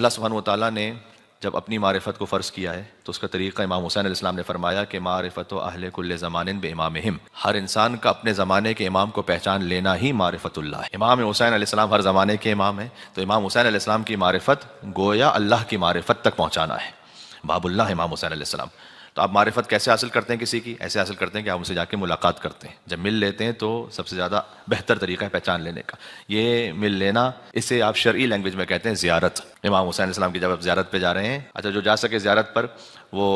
اللہ سبحانہ و تعالیٰ نے جب اپنی معرفت کو فرض کیا ہے تو اس کا طریقہ امام حسین علیہ السلام نے فرمایا کہ معرفت و اہل کل زمان بامامہم، ہر انسان کا اپنے زمانے کے امام کو پہچان لینا ہی معرفت اللہ ہے۔ امام حسین علیہ السلام ہر زمانے کے امام ہیں، تو امام حسین علیہ السلام کی معرفت گویا اللہ کی معرفت تک پہنچانا ہے۔ باب اللہ امام حسین علیہ السلام۔ تو آپ معرفت کیسے حاصل کرتے ہیں کسی کی؟ ایسے حاصل کرتے ہیں کہ آپ ان سے جا کے ملاقات کرتے ہیں، جب مل لیتے ہیں تو سب سے زیادہ بہتر طریقہ ہے پہچان لینے کا یہ مل لینا، اسے آپ شرعی لینگویج میں کہتے ہیں زیارت۔ امام حسین علیہ السلام کی جب آپ زیارت پہ جا رہے ہیں، اچھا جو جا سکے زیارت پر، وہ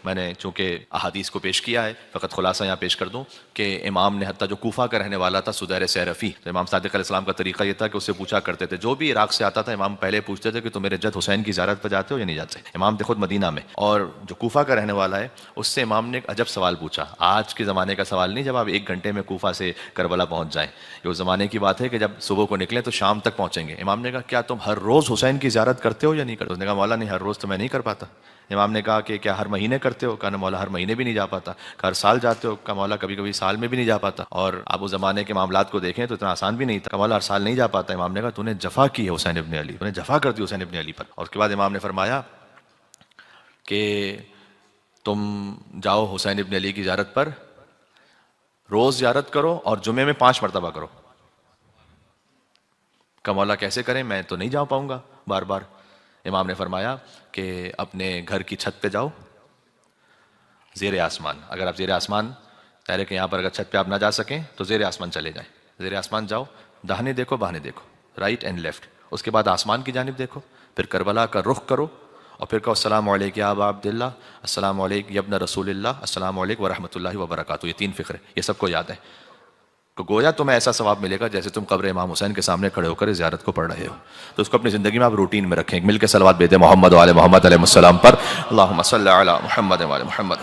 میں نے چونکہ احادیث کو پیش کیا ہے، فقط خلاصہ یہاں پیش کر دوں کہ امام نے حتیٰ جو کوفہ کا رہنے والا تھا سدیر سیرفی، تو امام صادق علیہ السلام کا طریقہ یہ تھا کہ اس سے پوچھا کرتے تھے، جو بھی عراق سے آتا تھا امام پہلے پوچھتے تھے کہ تم میرے جد حسین کی زیارت پہ جاتے ہو یا نہیں جاتے؟ امام تھے خود مدینہ میں، اور جو کوفہ کا رہنے والا ہے اس سے امام نے ایک عجب سوال پوچھا، آج کے زمانے کا سوال نہیں جب آپ 1 گھنٹے میں کوفہ سے کربلا پہنچ جائیں، یہ اس زمانے کی بات ہے کہ جب صبح کو نکلیں تو شام تک پہنچیں گے۔ امام نے کہا کیا تم ہر روز حسین کی زیارت کرتے ہو یا نہیں کرتے؟ اس نے کہا مولا نہیں، ہر روز تو میں نہیں کر پاتا۔ امام نے کہا کہ کیا ہر مہینے کرتے ہو؟ کہا مولا ہر مہینے بھی نہیں جا پاتا۔ کہا ہر سال جاتے ہو؟ کہا مولا کبھی کبھی سال میں بھی نہیں جا پاتا۔ اور آپ اس زمانے کے معاملات کو دیکھیں تو اتنا آسان بھی نہیں تھا۔ کہا مولا ہر سال نہیں جا پاتا۔ امام نے کہا تو نے جفا کی ہے حسین ابن علی، تو نے جفا کر دی حسین ابن علی پر۔ اور اس کے بعد امام نے فرمایا کہ تم جاؤ حسین ابن علی کی زیارت پر، روز زیارت کرو اور جمعے میں 5 مرتبہ کرو۔ کہا مولا کیسے کریں، میں تو نہیں جا پاؤں گا بار بار۔ امام نے فرمایا کہ اپنے گھر کی چھت پہ جاؤ، زیر آسمان، اگر آپ زیر آسمان ظاہر ہے کہ یہاں پر اگر چھت پہ آپ نہ جا سکیں تو زیر آسمان چلے جائیں، زیر آسمان جاؤ، داہنے دیکھو بہانے دیکھو، رائٹ اینڈ لیفٹ، اس کے بعد آسمان کی جانب دیکھو، پھر کربلا کا رخ کرو اور پھر کہو السلام علیکم یا ابا عبداللہ، السلام علیکم یا ابن رسول اللہ، السلام علیکم ورحمۃ اللہ وبرکاتہ۔ یہ 3 فقرے، یہ سب کو یاد ہے، تو گویا تمہیں ایسا ثواب ملے گا جیسے تم قبر امام حسین کے سامنے کھڑے ہو کر زیارت کو پڑھ رہے ہو۔ تو اس کو اپنی زندگی میں آپ روٹین میں رکھیں، مل کے صلوات بھیجیں محمد و آل محمد علیہ السلام پر، اللہم صلی علی محمد و آل محمد۔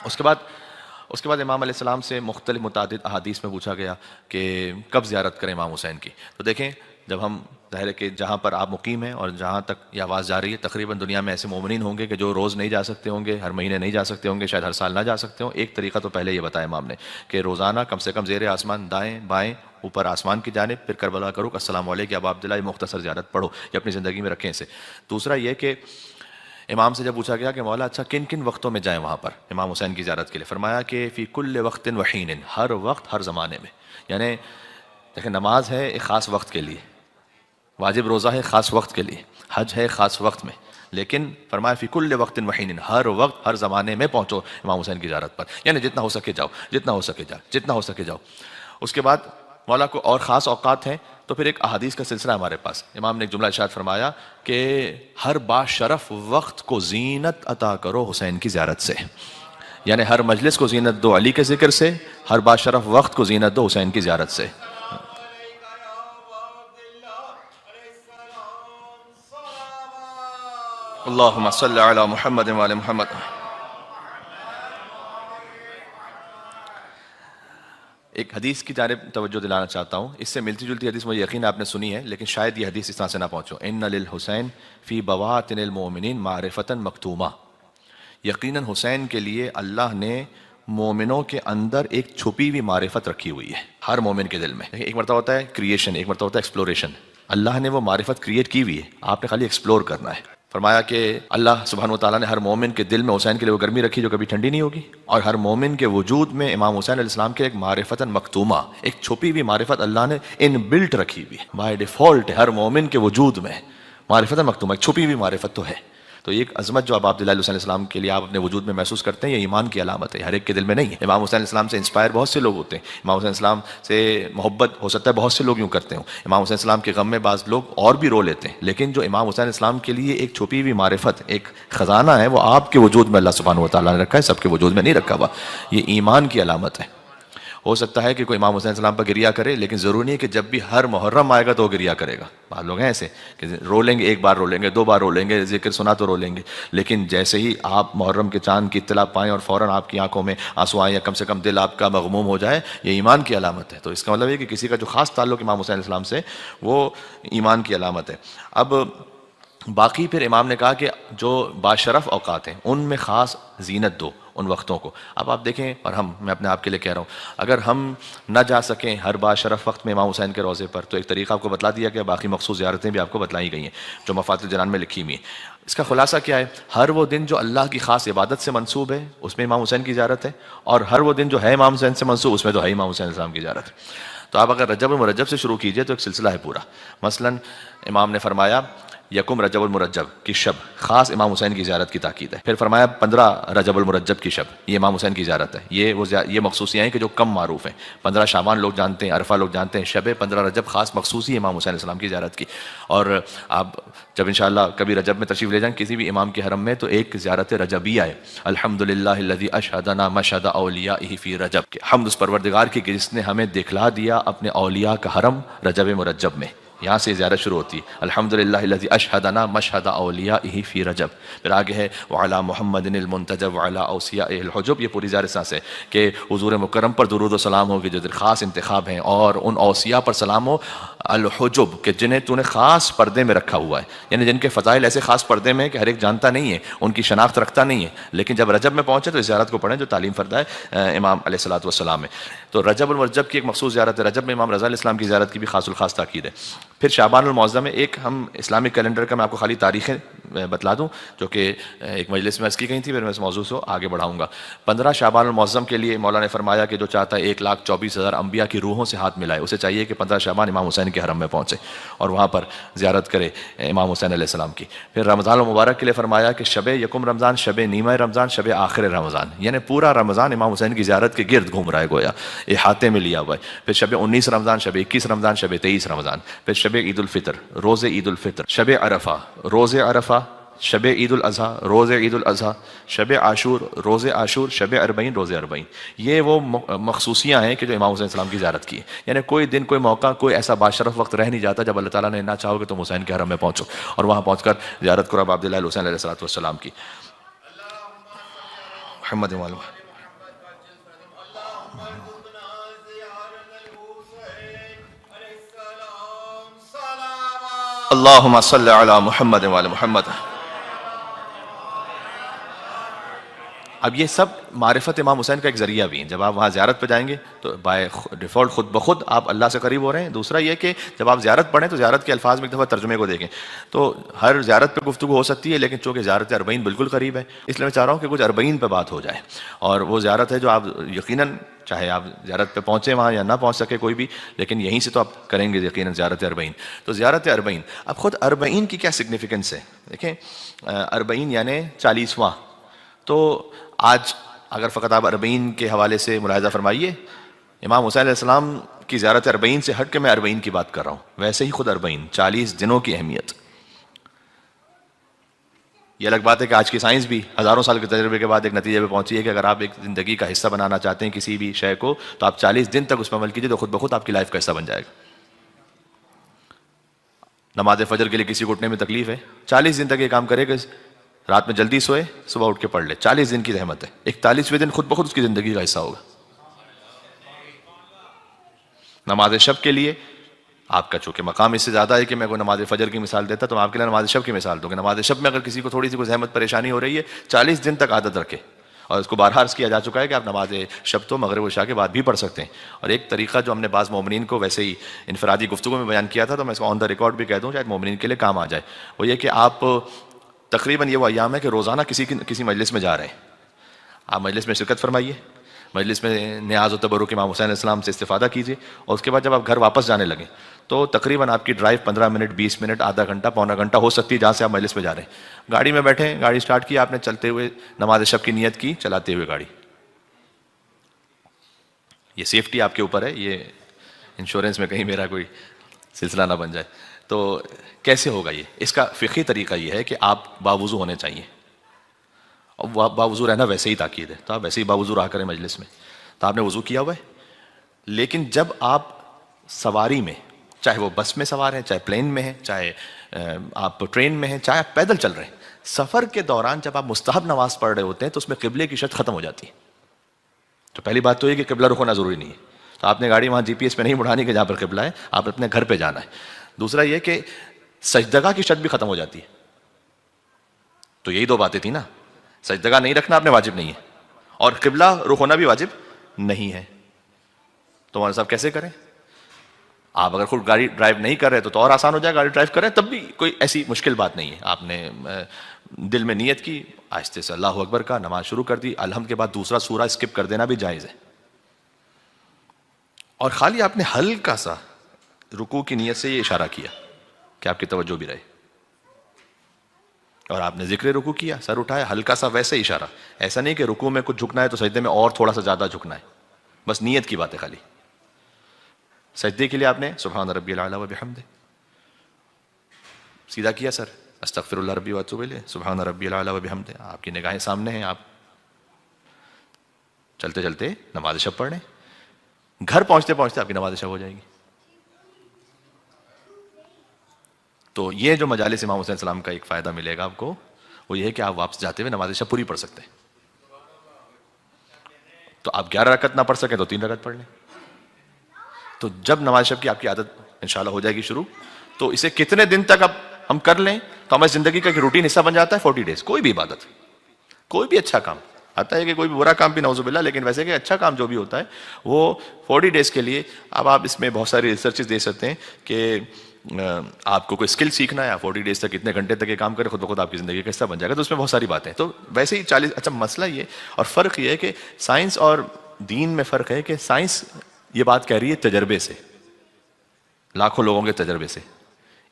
اس کے بعد امام علیہ السلام سے مختلف متعدد احادیث میں پوچھا گیا کہ کب زیارت کریں امام حسین کی۔ تو دیکھیں جب ہم ظاہر ہے کہ جہاں پر آپ مقیم ہیں اور جہاں تک یہ آواز جا رہی ہے تقریباً دنیا میں ایسے مومنین ہوں گے کہ جو روز نہیں جا سکتے ہوں گے، ہر مہینے نہیں جا سکتے ہوں گے، شاید ہر سال نہ جا سکتے ہوں۔ ایک طریقہ تو پہلے یہ بتایا امام نے کہ روزانہ کم سے کم زیر آسمان دائیں بائیں اوپر آسمان کی جانب، پھر کربلا کرو السلام علیکم یا ابا عبداللہ، یہ مختصر زیارت پڑھو، یہ اپنی زندگی میں رکھیں اسے۔ دوسرا یہ کہ امام سے جب پوچھا گیا کہ مولا اچھا کن کن وقتوں میں جائیں وہاں پر امام حسین کی زیارت کے لیے، فرمایا کہ فی کل وقت وحین، ہر وقت ہر زمانے میں۔ یعنی دیکھیں نماز ہے ایک خاص وقت کے لیے، واجب روزہ ہے خاص وقت کے لیے، حج ہے خاص وقت میں، لیکن فرمایا فی کل وقت وحین، ہر وقت ہر زمانے میں پہنچو امام حسین کی زیارت پر، یعنی جتنا ہو سکے جاؤ، جتنا ہو سکے جاؤ، جتنا ہو سکے جاؤ۔ اس کے بعد مولا کو اور خاص اوقات ہیں تو پھر ایک احادیث کا سلسلہ ہمارے پاس، امام نے ایک جملہ ارشاد فرمایا کہ ہر باشرف وقت کو زینت عطا کرو حسین کی زیارت سے، یعنی ہر مجلس کو زینت دو علی کے ذکر سے، ہر باشرف وقت کو زینت دو حسین کی زیارت سے۔ اللہم صلی علی محمد و آل محمد۔ ایک حدیث کی جانب توجہ دلانا چاہتا ہوں، اس سے ملتی جلتی حدیث مجھے یقین آپ نے سنی ہے لیکن شاید یہ حدیث اس طرح سے نہ پہنچو، ان للحسین فی بواطن المؤمنین معرفۃ مکتومہ، یقیناً حسین کے لیے اللہ نے مومنوں کے اندر ایک چھپی ہوئی معرفت رکھی ہوئی ہے، ہر مومن کے دل میں۔ ایک مرتبہ ہوتا ہے کریشن، ایک مرتبہ ہوتا ہے ایکسپلوریشن، اللہ نے وہ معرفت کریٹ کی ہوئی ہے، آپ نے خالی ایکسپلور کرنا ہے۔ فرمایا کہ اللہ سبحانہ و تعالیٰ نے ہر مومن کے دل میں حسین کے لیے وہ گرمی رکھی جو کبھی ٹھنڈی نہیں ہوگی، اور ہر مومن کے وجود میں امام حسین علیہ السلام کے ایک معرفتاً مکتومہ، ایک چھپی ہوئی معرفت اللہ نے ان بلٹ رکھی ہوئی ہے، بائی ڈیفالٹ ہر مومن کے وجود میں معرفتاً مکتومہ، ایک چھپی ہوئی معرفت تو ہے۔ تو یہ ایک عظمت جو اب عبداللہ علیہ السلام کے لیے آپ اپنے وجود میں محسوس کرتے ہیں، یہ ایمان کی علامت ہے، ہر ایک کے دل میں نہیں ہے۔ امام حسین علیہ السلام سے انسپائر بہت سے لوگ ہوتے ہیں، امام حسین علیہ السلام سے محبت ہو سکتا ہے بہت سے لوگ یوں کرتے ہوں، امام حسین علیہ السلام کے غم میں بعض لوگ اور بھی رو لیتے ہیں، لیکن جو امام حسین علیہ السلام کے لیے ایک چھپی ہوئی معرفت، ایک خزانہ ہے، وہ آپ کے وجود میں اللہ سبحانہ و تعالیٰ نے رکھا ہے، سب کے وجود میں نہیں رکھا ہوا۔ یہ ایمان کی علامت ہے۔ ہو سکتا ہے کہ کوئی امام حسین السلام پر گریہ کرے، لیکن ضروری نہیں ہے کہ جب بھی ہر محرم آئے گا تو وہ گریہ کرے گا۔ بعض لوگ ہیں ایسے کہ رو لیں گے، ایک بار رو لیں گے، 2 بار رو لیں گے، ذکر سنا تو رو لیں گے، لیکن جیسے ہی آپ محرم کے چاند کی اطلاع پائیں اور فوراً آپ کی آنکھوں میں آنسو آئیں یا کم سے کم دل آپ کا مغموم ہو جائے، یہ ایمان کی علامت ہے۔ تو اس کا مطلب ہے کہ کسی کا جو خاص تعلق امام حسین السلام سے، وہ ایمان کی علامت ہے۔ اب باقی پھر امام نے کہا کہ جو باشرف اوقات ہیں ان میں خاص زینت دو، ان وقتوں کو. اب آپ دیکھیں، اور میں اپنے آپ کے لیے کہہ رہا ہوں، اگر ہم نہ جا سکیں ہر بار شرف وقت میں امام حسین کے روضے پر، تو ایک طریقہ آپ کو بتلا دیا کہ باقی مخصوص زیارتیں بھی آپ کو بتلائی گئی ہیں جو مفاتیح الجنان میں لکھی ہوئی ہیں. اس کا خلاصہ کیا ہے؟ ہر وہ دن جو اللہ کی خاص عبادت سے منسوب ہے اس میں امام حسین کی زیارت ہے، اور ہر وہ دن جو ہے امام حسین سے منسوب اس میں تو ہے امام حسین السلام کی زیارت ہے. تو آپ اگر رجب المرجب سے شروع کیجئے تو ایک سلسلہ ہے پورا. مثلا امام نے فرمایا یکم رجب المرجب کی شب خاص امام حسین کی زیارت کی تاکید ہے. پھر فرمایا 15 رجب المرجب کی شب، یہ امام حسین کی زیارت ہے. یہ مخصوصیاں ہیں کہ جو کم معروف ہیں. 15 شعبان لوگ جانتے ہیں، عرفہ لوگ جانتے ہیں، شب 15 رجب خاص مخصوصی ہے امام حسین علیہ السلام کی زیارت کی. اور آپ جب انشاءاللہ کبھی رجب میں تشریف لے جائیں کسی بھی امام کے حرم میں، تو ایک زیارت رجبیہ ہے. الحمدللہ الذی اشہدنا مشہد اولیائہ فی رجب، کہ حمد اس پروردگار کی کہ جس نے ہمیں دکھلا دیا اپنے اولیاء کا حرم رجب مرجب میں. یہاں سے زیارت شروع ہوتی ہے، الحمدللہ الذی اشہدنا مشہد اولیائہ فی رجب. پھر آگے ہے وعلی محمد المنتجب وعلی اوصیاء الحجب. یہ پوری زیارت سے کہ حضور مکرم پر درود و سلام ہو کہ جو خاص انتخاب ہیں، اور ان اوصیاء پر سلام ہو الحجب کہ جنہیں تو نے خاص پردے میں رکھا ہوا ہے، یعنی جن کے فضائل ایسے خاص پردے میں کہ ہر ایک جانتا نہیں ہے، ان کی شناخت رکھتا نہیں ہے، لیکن جب رجب میں پہنچے تو اس زیارت کو پڑھیں جو تعلیم فردہ ہے امام علیہ الصلوۃ والسلام ہے. تو رجب المرجب کی ایک مخصوص زیارت ہے. رجب میں امام رضا علیہ السلام کی زیارت کی بھی خاص الخاص تاکید ہے. پھر شعبان المعظم میں ایک ہم اسلامک کیلنڈر کا میں آپ کو خالی تاریخیں بتلا دوں جو کہ ایک مجلس میں عرض کی گئی تھی، پھر میں اس موضوع سے آگے بڑھاؤں گا. 15 شعبان المعظم کے لیے مولا نے فرمایا کہ جو چاہتا ہے 1,24,000 انبیاء کی روحوں سے ہاتھ ملائے، اسے چاہیے کہ 15 شعبان امام حسین کے حرم میں پہنچے اور وہاں پر زیارت کرے امام حسین علیہ السلام کی. پھر رمضان المبارک کے لیے فرمایا کہ شب یکم رمضان، شب نیمہ رمضان، شب آخر رمضان، یعنی پورا رمضان امام حسین کی زیارت کے گرد گھوم رہا ہے، گویا احاطے میں لیا ہوا ہے. پھر شب 19 رمضان، شب 21 رمضان، شب 23 رمضان. پھر شب عید الفطر، روز عید الفطر، شب عرفہ، روز عرفہ، شب عید الاضحیٰ، روز عید الاضحیٰ، شب عاشور، روز عاشور، شب اربعین، روز اربعین. یہ وہ مخصوصیاں ہیں کہ جو امام حسین السلام کی زیارت کی ہے. یعنی کوئی دن، کوئی موقع، کوئی ایسا باشرف وقت رہ نہیں جاتا جب اللہ تعالیٰ نے نہ چاہو کہ تم حسین کے حرم میں پہنچو اور وہاں پہنچ کر زیارت کرو ابا عبداللہ الحسین علیہ الصلوۃ والسلام کی. محمد معلوم. اللہم صلی علی محمد وعلی محمد. اب یہ سب معرفت امام حسین کا ایک ذریعہ بھی ہیں. جب آپ وہاں زیارت پہ جائیں گے تو بائی ڈیفالٹ خود بخود آپ اللہ سے قریب ہو رہے ہیں. دوسرا یہ کہ جب آپ زیارت پڑھیں تو زیارت کے الفاظ میں ایک دفعہ ترجمے کو دیکھیں. تو ہر زیارت پہ گفتگو ہو سکتی ہے، لیکن چونکہ زیارت اربعین بالکل قریب ہے، اس لیے میں چاہ رہا ہوں کہ کچھ اربعین پہ بات ہو جائے. اور وہ زیارت ہے جو آپ یقیناً، چاہے آپ زیارت پہ پہنچے وہاں یا نہ پہنچ سکے کوئی بھی، لیکن یہیں سے تو آپ کریں گے یقیناً زیارت اربعین. تو زیارت اربعین، اب خود اربعین کی کیا سگنیفیکنس ہے؟ دیکھیں، اربعین یعنی 40واں. تو آج اگر فقط آپ اربعین کے حوالے سے ملاحظہ فرمائیے، امام حسین علیہ السلام کی زیارت اربعین سے ہٹ کے میں اربعین کی بات کر رہا ہوں. ویسے ہی خود اربعین 40 دنوں کی اہمیت. یہ الگ بات ہے کہ آج کی سائنس بھی ہزاروں سال کے تجربے کے بعد ایک نتیجے پہ پہنچی ہے کہ اگر آپ ایک زندگی کا حصہ بنانا چاہتے ہیں کسی بھی شے کو، تو آپ 40 دن تک اس پہ عمل کیجیے تو خود بخود آپ کی لائف کا حصہ بن جائے گا. نماز فجر کے لیے کسی کو اٹھنے میں تکلیف ہے، 40 دن تک یہ کام کرے گا، رات میں جلدی سوئے، صبح اٹھ کے پڑھ لے. 40 دن کی زحمت ہے. 41ویں دن خود بخود اس کی زندگی کا حصہ ہوگا. نماز شب کے لیے آپ کا چونکہ مقام اس سے زیادہ ہے کہ میں کوئی نماز فجر کی مثال دیتا تو میں آپ کے لیے نماز شب کی مثال دوں گا. نماز شب میں اگر کسی کو تھوڑی سی کوئی زحمت پریشانی ہو رہی ہے، 40 دن تک عادت رکھے. اور اس کو بارہا عرض کیا جا چکا ہے کہ آپ نماز شب تو مغرب و عشاء کے بعد بھی پڑھ سکتے ہیں. اور ایک طریقہ جو ہم نے بعض مومنین کو ویسے ہی انفرادی گفتگو میں بیان کیا تھا، تو میں اس کو آن دا ریکارڈ بھی کہہ دوں شاید مومنین کے لیے کام آ جائے. وہ یہ کہ آپ تقریباً یہ وہ ایام ہے کہ روزانہ کسی مجلس میں جا رہے ہیں، آپ مجلس میں شرکت فرمائیے، مجلس میں نیاز و تبرک امام حسین علیہ السلام سے استفادہ کیجیے. اور اس کے بعد جب آپ گھر واپس جانے لگیں تو تقریباً آپ کی ڈرائیو 15 منٹ، 20 منٹ، آدھا گھنٹہ، پونا گھنٹہ ہو سکتی ہے جہاں سے آپ مجلس میں جا رہے ہیں. گاڑی میں بیٹھے، گاڑی سٹارٹ کی آپ نے، چلتے ہوئے نماز شب کی نیت کی، چلاتے ہوئے گاڑی. یہ سیفٹی آپ کے اوپر ہے، یہ انشورنس میں کہیں میرا کوئی سلسلہ نہ بن جائے. تو کیسے ہوگا یہ؟ اس کا فقہی طریقہ یہ ہے کہ آپ باوضو ہونے چاہیے، اور باوضو رہنا ویسے ہی تاکید ہے. تو آپ ویسے ہی باوضو رہا کریں مجلس میں. تو آپ نے وضو کیا ہوا ہے، لیکن جب آپ سواری میں، چاہے وہ بس میں سوار ہیں، چاہے پلین میں ہیں، چاہے آپ ٹرین میں ہیں، چاہے آپ پیدل چل رہے ہیں، سفر کے دوران جب آپ مستحب نماز پڑھ رہے ہوتے ہیں تو اس میں قبلے کی شرط ختم ہو جاتی ہے. تو پہلی بات تو یہ کہ قبلہ رخ ہونا ضروری نہیں ہے. تو آپ نے گاڑی وہاں GPS پہ نہیں مڑانی کہ جہاں پر قبلہ ہے، آپ اپنے گھر پہ جانا ہے. دوسرا یہ کہ سجدگاہ کی شرط بھی ختم ہو جاتی ہے. تو یہی دو باتیں تھیں نا، سجدگاہ نہیں رکھنا آپ نے واجب نہیں ہے، اور قبلہ رخ ہونا بھی واجب نہیں ہے. تو مولانا صاحب کیسے کریں؟ آپ اگر خود گاڑی ڈرائیو نہیں کر رہے تو اور آسان ہو جائے, گاڑی ڈرائیو کریں تب بھی کوئی ایسی مشکل بات نہیں ہے. آپ نے دل میں نیت کی, آہستہ سے اللہ اکبر کا, نماز شروع کر دی, الحمد کے بعد دوسرا سورہ اسکپ کر دینا بھی جائز ہے. اور خالی آپ نے ہلکا سا رکوع کی نیت سے یہ اشارہ کیا کہ آپ کی توجہ بھی رہے, اور آپ نے ذکر رکوع کیا, سر اٹھایا, ہلکا سا ویسے اشارہ. ایسا نہیں کہ رکوع میں کچھ جھکنا ہے تو سجدے میں اور تھوڑا سا زیادہ جھکنا ہے, بس نیت کی بات ہے خالی. سجدے کے لیے آپ نے سبحان ربی الاعلیٰ و بحمدہ سیدھا کیا, سر استغفر اللہ ربی واتوب الیہ, سبحان ربی الاعلیٰ و بحمدہ, آپ کی نگاہیں سامنے ہیں, آپ چلتے چلتے نماز شب پڑھ لیں, گھر پہنچتے پہنچتے آپ کی نماز شب ہو جائے گی. تو یہ جو مجالس امام حسین السلام کا ایک فائدہ ملے گا آپ کو, وہ یہ ہے کہ آپ واپس جاتے ہوئے نماز شب پوری پڑھ سکتے ہیں. تو آپ 11 رکعت نہ پڑھ سکیں تو 3 رکعت پڑھ لیں. تو جب نماز شب کی آپ کی عادت انشاءاللہ ہو جائے گی شروع, تو اسے کتنے دن تک اب ہم کر لیں تو ہماری زندگی کا ایک روٹین حصہ بن جاتا ہے. 40 ڈیز کوئی بھی عبادت, کوئی بھی اچھا کام, آتا ہے کہ کوئی بھی برا کام بھی نعوذ باللہ, لیکن ویسے کہ اچھا کام جو بھی ہوتا ہے وہ 40 ڈیز کے لیے. اب آپ اس میں بہت ساری ریسرچز دے سکتے ہیں کہ آپ کو کوئی اسکل سیکھنا ہے, آپ 40 ڈیز تک اتنے گھنٹے تک یہ کام کریں, خود بخود آپ کی زندگی کا حصہ بن جائے گا. تو اس میں بہت ساری باتیں. تو ویسے ہی 40, اچھا مسئلہ یہ اور فرق یہ ہے کہ سائنس اور دین میں فرق ہے کہ سائنس یہ بات کہہ رہی ہے تجربے سے, لاکھوں لوگوں کے تجربے سے.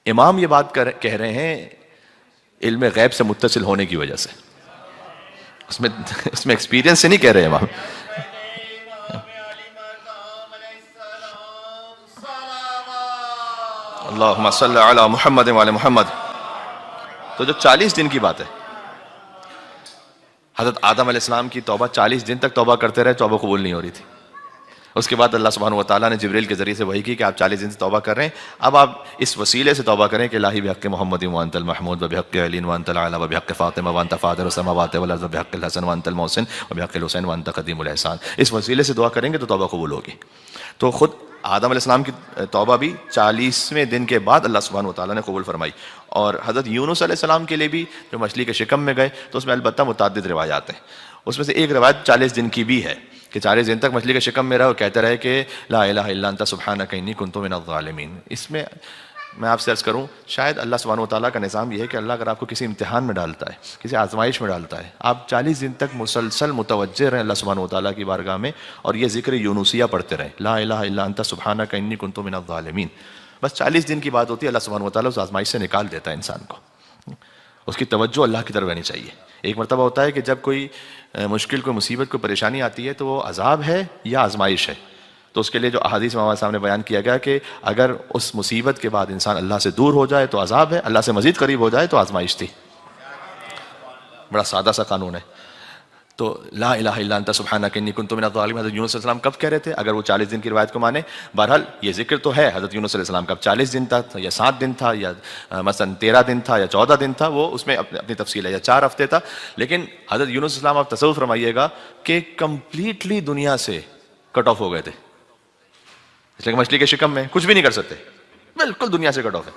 امام یہ بات کہہ رہے ہیں علم غیب سے متصل ہونے کی وجہ سے, اس میں ایکسپیرینس سے نہیں کہہ رہے امام. اللہم صلی علی محمد وعلی محمد. تو جو 40 دن کی بات ہے, حضرت آدم علیہ السلام کی توبہ 40 دن تک توبہ کرتے رہے, توبہ قبول نہیں ہو رہی تھی. اس کے بعد اللہ سبحانہ و تعالیٰ نے جبریل کے ذریعے سے وحی کی کہ آپ 40 دن سے توبہ کر رہے ہیں, اب آپ اس وسیلے سے توبہ کریں کہ الہی بحق محمد وانت المحمود وبحق علی وانت الاعلی وبحق فاطمہ وانت فاطر السماوات والارض وبحق الحسن وانت المحسن وبحق الحسین وانت قدیم الاحسان. اس وسیلے سے دعا کریں گے تو توبہ قبول ہوگی. تو خود آدم علیہ السلام کی توبہ بھی 40ویں دن کے بعد اللہ سبحانہ و تعالیٰ نے قبول فرمائی. اور حضرت یونس علیہ السلام کے لیے بھی جو مچھلی کے شکم میں گئے تو اس میں البتہ متعدد روایات ہیں. اس میں سے ایک روایت 40 دن کی بھی ہے کہ 40 دن تک مچھلی کے شکم میں رہے اور کہتے رہے کہ لا الہ الا انت سبحانک انی کنت من الظالمین. اس میں میں آپ سے عرض کروں, شاید اللہ سبحانہ و تعالیٰ کا نظام یہ ہے کہ اللہ اگر آپ کو کسی امتحان میں ڈالتا ہے, کسی آزمائش میں ڈالتا ہے, آپ 40 دن تک مسلسل متوجہ رہیں اللہ سبحانہ و تعالیٰ کی بارگاہ میں اور یہ ذکر یونسیہ پڑھتے رہیں, لا الہ الا انت سبحانک انی کنت من الظالمین. بس 40 دن کی بات ہوتی ہے, اللہ سبحانہ و تعالیٰ اس آزمائش سے نکال دیتا ہے انسان کو. اس کی توجہ اللہ کی طرف رہنی چاہیے. ایک مرتبہ ہوتا ہے کہ جب کوئی مشکل, کوئی مصیبت, کوئی پریشانی آتی ہے تو وہ عذاب ہے یا آزمائش ہے. تو اس کے لیے جو احادیث ہمارے سامنے بیان کیا گیا کہ اگر اس مصیبت کے بعد انسان اللہ سے دور ہو جائے تو عذاب ہے, اللہ سے مزید قریب ہو جائے تو آزمائش تھی. بڑا سادہ سا قانون ہے. تو لا الہ الا انت سبحانک انی کنت من الظالمین حضرت یونس علیہ السلام کب کہہ رہے تھے, اگر وہ 40 دن کی روایت کو مانے. بہرحال یہ ذکر تو ہے حضرت یونس علیہ السلام کا, اب 40 دن تھا یا 7 دن تھا یا مثلا 13 دن تھا یا 14 دن تھا, وہ اس میں اپنی تفصیل ہے, یا 4 ہفتے تھا. لیکن حضرت یونس علیہ السلام آپ تصور فرمائیے گا کہ کمپلیٹلی دنیا سے کٹ آف ہو گئے تھے, اس لیے کہ مچھلی کے شکم میں کچھ بھی نہیں کر سکتے, بالکل دنیا سے کٹ آف ہے.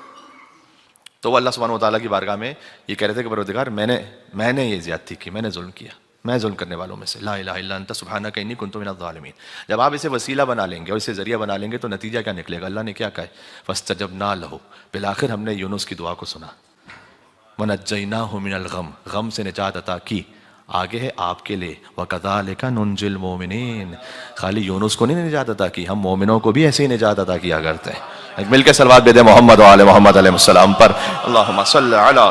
تو وہ اللہ سبحانہ و تعالیٰ کی بارگاہ میں یہ کہہ رہے تھے کہ پروردگار میں نے یہ زیادتی کی, میں نے ظلم کیا, میں ظلم کرنے والوں میں سے, لا الہ الا انت سبحانک انی کنت من الظالمین. جب آپ اسے وسیلہ بنا لیں گے اور اسے ذریعہ بنا لیں گے تو نتیجہ کیا نکلے گا؟ اللہ نے کیا کہا ہے, فاستجبنا لہ, بالآخر ہم نے یونس کی دعا کو سنا, ونجیناہ من الغم, غم سے نجات عطا کی. آگے ہے آپ کے لیے وَكَذَلِكَ نُنْجِي الْمُؤْمِنِينَ, خالی یونس کو نہیں نجات عطا کی, ہم مومنوں کو بھی ایسے ہی نجات عطا کیا کرتے ہیں. مل کے صلوات دے دیں محمد وآل محمد علیہ السلام پر, اللہم صلی علی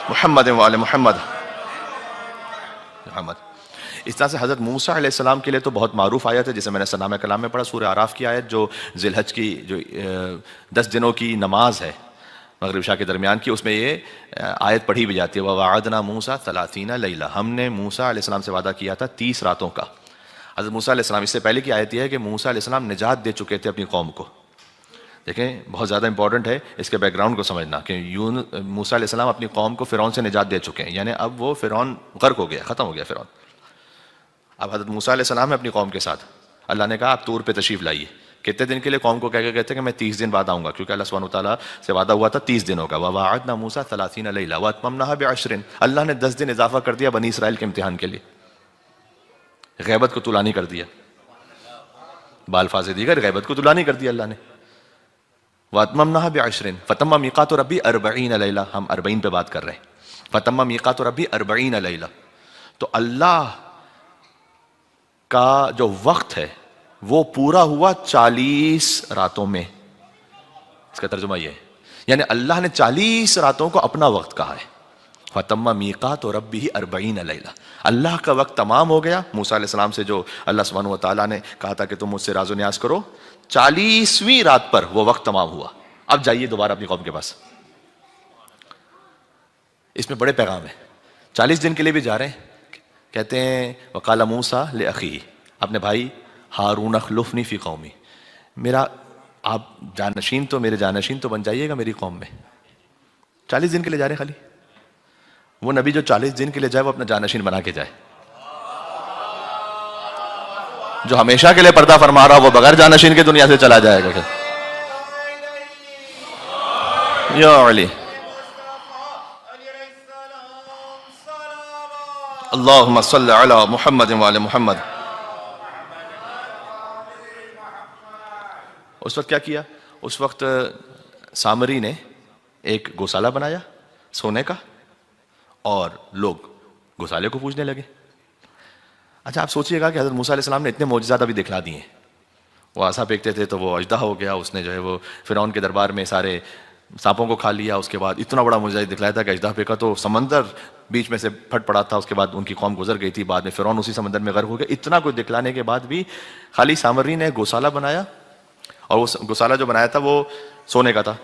محمد وآل محمد. اس طرح سے حضرت موسیٰ علیہ السلام کے لیے تو بہت معروف آیت ہے جسے میں نے سنامہ کلام میں پڑھا, سورہ اعراف کی آیت جو ذی الحج کی جو 10 دنوں کی نماز ہے مغرب عشاء کے درمیان کی, اس میں یہ آیت پڑھی بھی جاتی ہے وَوَعَدْنَا مُوسَىٰ 30 لَيْلَةً, ہم نے موسیٰ علیہ السلام سے وعدہ کیا تھا 30 راتوں کا. حضرت موسیٰ علیہ السلام, اس سے پہلے کی آیت یہ ہے کہ موسیٰ علیہ السلام نجات دے چکے تھے اپنی قوم کو. دیکھیں بہت زیادہ امپورٹنٹ ہے اس کے بیک گراؤنڈ کو سمجھنا کہ موسیٰ علیہ السلام اپنی قوم کو فرعون سے نجات دے چکے ہیں, یعنی اب وہ فرعون غرق ہو گیا, ختم ہو گیا فرعون. اب حضرت موسیٰ علیہ السلام ہے اپنی قوم کے ساتھ, اللہ نے کہا آپ طور پہ تشریف لائیے. کتنے دن کے لیے؟ قوم کو کہہ کے کہتے ہیں کہ میں 30 دن بعد آؤں گا, کیونکہ اللہ سبحانہ وتعالیٰ سے وعدہ ہوا تھا 30 دنوں کا. وَوَعَدْنَا مُوسَىٰ 30 لَيْلَةً وَأَتْمَمْنَاهَا ب10, اللہ نے 10 دن اضافہ کر دیا بنی اسرائیل کے امتحان کے لیے. غیبت کو طولانی کر دیا، بالفاظ دیگر غیبت کو طولانی کر دیا اللہ نے. وَأَتْمَمْنَاهَا بِعَشْرٍ فَتَمَّ مِيقَاتُ رَبِّي 40 لَيْلَةً. ہم 40 پہ بات کر رہے ہیں. فَتَمَّ مِيقَاتُ رَبِّي 40 لَيْلَةً. تو اللہ کا جو وقت ہے وہ پورا ہوا 40 راتوں میں. اس کا ترجمہ یہ ہے، یعنی اللہ نے 40 راتوں کو اپنا وقت کہا ہے. فَتَمَّ مِيقَاتُ رَبِّهِ 40 لَيْلَةً. اللہ کا وقت تمام ہو گیا. موسیٰ علیہ السلام سے جو اللہ سبحانہ و تعالیٰ نے کہا تھا کہ تم مجھ سے راز و نیاز کرو، 40ویں رات پر وہ وقت تمام ہوا. اب جائیے دوبارہ اپنی قوم کے پاس. اس میں بڑے پیغام ہیں. 40 دن کے لیے بھی جا رہے ہیں. کہتے ہیں وَقَالَ مُوسَىٰ لِأَخِيهِ، اپنے بھائی ہارون اخلفنی فی قومی، میرا آپ جانشین تو میرے جانشین تو بن جائیے گا میری قوم میں. 40 دن کے لیے جا رہے ہیں خالی. وہ نبی جو 40 دن کے لیے جائے وہ اپنا جانشین بنا کے جائے. جو ہمیشہ کے لیے پردہ فرما رہا وہ بغیر جانشین کے دنیا سے چلا جائے گا. یا علی اللہم صلی علی محمد وعلی محمد. اس وقت کیا کیا؟ اس وقت سامری نے ایک گوشالہ بنایا سونے کا اور لوگ گوشالے کو پوجنے لگے. اچھا آپ سوچئے گا کہ حضرت موسیٰ علیہ السلام نے اتنے معجزات ابھی دکھلا دیے. وہ عصا پھینکتے تھے تو وہ اژدہا ہو گیا، اس نے جو ہے وہ فرعون کے دربار میں سارے سانپوں کو کھا لیا. اس کے بعد اتنا بڑا معجزہ دکھلایا تھا کہ اژدہا پھینکا تو سمندر بیچ میں سے پھٹ پڑا تھا. اس کے بعد ان کی قوم گزر گئی تھی، بعد میں فرعون اسی سمندر میں غرق ہو گیا. اتنا کچھ دکھلانے کے بعد بھی خالی سامری نے گوشالہ بنایا، اور وہ گوشالہ جو بنایا تھا وہ سونے کا تھا،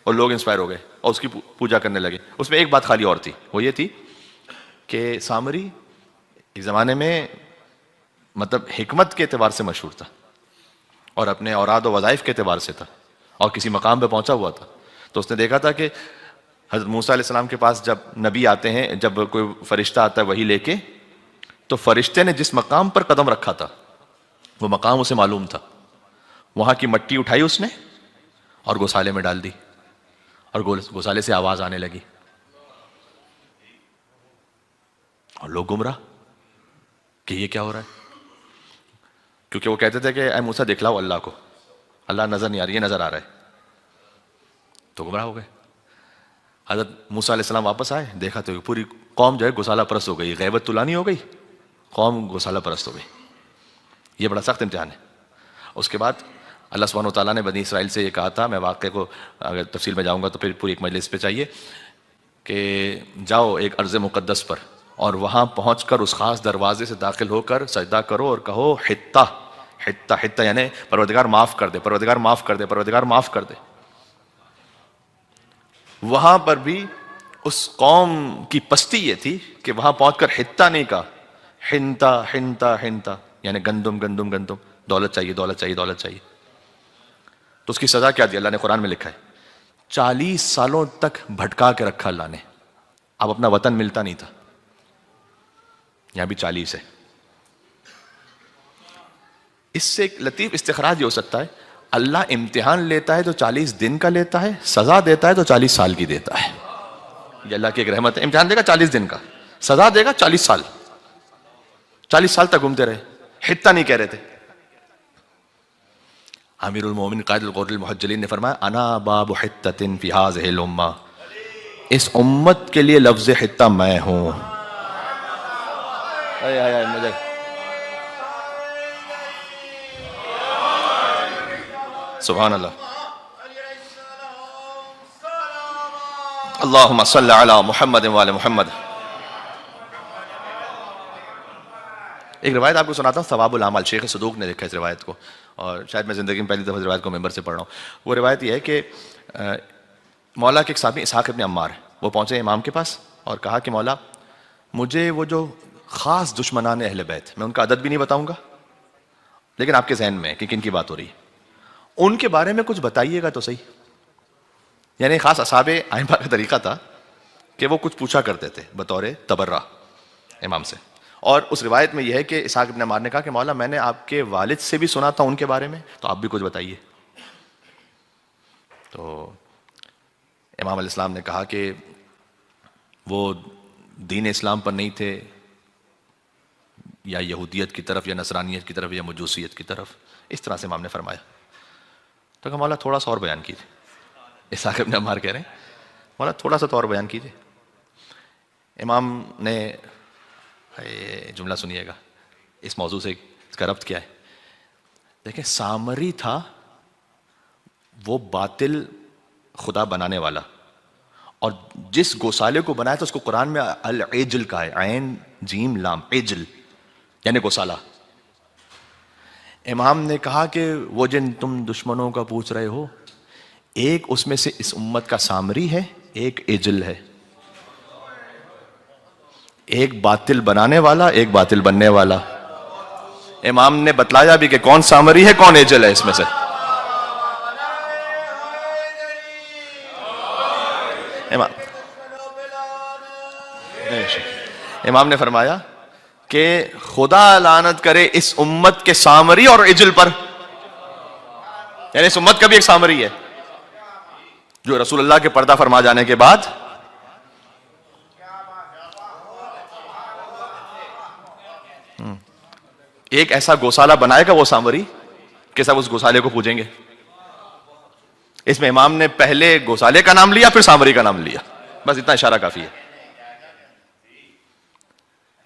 اور لوگ انسپائر ہو گئے اور اس کی پوجا کرنے لگے. اس میں ایک بات خالی اور تھی، وہ یہ تھی کہ سامری ایک زمانے میں مطلب حکمت کے اعتبار سے مشہور تھا، اور اپنے اوراد و وظائف کے اعتبار سے تھا، اور کسی مقام پہ پہنچا ہوا تھا. تو اس نے دیکھا تھا کہ حضرت موسیٰ علیہ السلام کے پاس جب نبی آتے ہیں، جب کوئی فرشتہ آتا ہے وہی لے کے، تو فرشتے نے جس مقام پر قدم رکھا تھا وہ مقام اسے معلوم تھا. وہاں کی مٹی اٹھائی اس نے اور گوشالے میں ڈال دی، اور گوشالے سے آواز آنے لگی، اور لوگ گمراہ کہ یہ کیا ہو رہا ہے. کیونکہ وہ کہتے تھے کہ اے موسیٰ دکھلاؤ اللہ کو، اللہ نظر نہیں آ رہی، یہ نظر آ رہا ہے. تو گمراہ ہو گئے. حضرت موسیٰ علیہ السلام واپس آئے، دیکھا تو پوری قوم جو ہے گوشالہ پرست ہو گئی. غیبت طولانی ہو گئی، قوم گوشالہ پرست ہو گئی. یہ بڑا سخت امتحان ہے. اس کے بعد اللہ سبحانہ و تعالیٰ نے بنی اسرائیل سے یہ کہا تھا، میں واقعے کو اگر تفصیل میں جاؤں گا تو پھر پوری ایک مجلس پہ چاہیے، کہ جاؤ ایک ارض مقدس پر اور وہاں پہنچ کر اس خاص دروازے سے داخل ہو کر سجدہ کرو اور کہو حتہ حتہ حتہ، یعنی پروردگار معاف کر دے، پروردگار معاف کر دے، پروردگار معاف کر دے. وہاں پر بھی اس قوم کی پستی یہ تھی کہ وہاں پہنچ کر حتہ نہیں کہا، حنتا حنتا حنتا، یعنی گندم گندم گندم، دولت چاہیے دولت چاہیے دولت چاہیے. تو اس کی سزا کیا دی؟ اللہ نے قرآن میں لکھا ہے 40 سالوں تک بھٹکا کے رکھا اللہ نے. اب اپنا وطن ملتا نہیں تھا. یہاں بھی 40 ہے. اس سے ایک لطیف استخراج یہ ہو سکتا ہے، اللہ امتحان لیتا ہے تو 40 دن کا لیتا ہے، سزا دیتا ہے تو 40 سال کی دیتا ہے. یہ اللہ کی ایک رحمت ہے. امتحان دے گا 40 دن کا، سزا دے گا 40 سال. 40 سال تک گھومتے رہے، حتہ نہیں کہہ رہے تھے. امیر المومنین قائد الغر المحجلین نے فرمایا انا باب حتۃ فی ہذہ الامہ، اس امت کے لیے لفظ حتہ میں ہوں. مجھے سبحان اللہ. اللہم صلی علی محمد وعلی محمد. ایک روایت آپ کو سناتا ہوں، ثواب الاعمال، شیخ صدوق نے لکھا اس روایت کو، اور شاید میں زندگی میں پہلی دفعہ اس روایت کو ممبر سے پڑھ رہا ہوں. وہ روایت یہ ہے کہ مولا کے ایک صحابی اسحاق ابن عمار، وہ پہنچے امام کے پاس اور کہا کہ مولا مجھے وہ جو خاص دشمنان اہل بیت، میں ان کا عدد بھی نہیں بتاؤں گا لیکن آپ کے ذہن میں ہے کہ کن کی بات ہو رہی ہے، ان کے بارے میں کچھ بتائیے گا تو صحیح. یعنی خاص اصحاب ائمہ کا طریقہ تھا کہ وہ کچھ پوچھا کرتے تھے بطور تبرہ امام سے. اور اس روایت میں یہ ہے کہ اسحاق ابن عمار نے کہا کہ مولا میں نے آپ کے والد سے بھی سنا تھا ان کے بارے میں، تو آپ بھی کچھ بتائیے. تو امام علیہ السلام نے کہا کہ وہ دین اسلام پر نہیں تھے، یا یہودیت کی طرف یا نصرانیت کی طرف یا مجوسیت کی طرف. اس طرح سے امام نے فرمایا. تو کہ مولا تھوڑا سا اور بیان کیجیے. اسحاق ابن عمار کہہ رہے ہیں مولا تھوڑا سا تو اور بیان کیجیے. امام نے جملہ سنیے گا, اس موضوع سے اس کا ربط کیا ہے. دیکھیں سامری تھا وہ باطل خدا بنانے والا, اور جس گوسالے کو بنایا تھا اس کو قرآن میں العجل کہا ہے, عین جیم لام, عجل یعنی گوسالہ. امام نے کہا کہ وہ جن تم دشمنوں کا پوچھ رہے ہو, ایک اس میں سے اس امت کا سامری ہے, ایک عجل ہے. ایک باطل بنانے والا, ایک باطل بننے والا. امام نے بتلایا بھی کہ کون سامری ہے کون عجل ہے اس میں سے. امام نے فرمایا کہ خدا لعنت کرے اس امت کے سامری اور عجل پر. یعنی اس امت کا بھی ایک سامری ہے جو رسول اللہ کے پردہ فرما جانے کے بعد ایک ایسا گوسالہ بنائے گا وہ سامری کہ سب اس گوسالے کو پوجیں گے. اس میں امام نے پہلے گوسالے کا نام لیا پھر سامری کا نام لیا, بس اتنا اشارہ کافی ہے.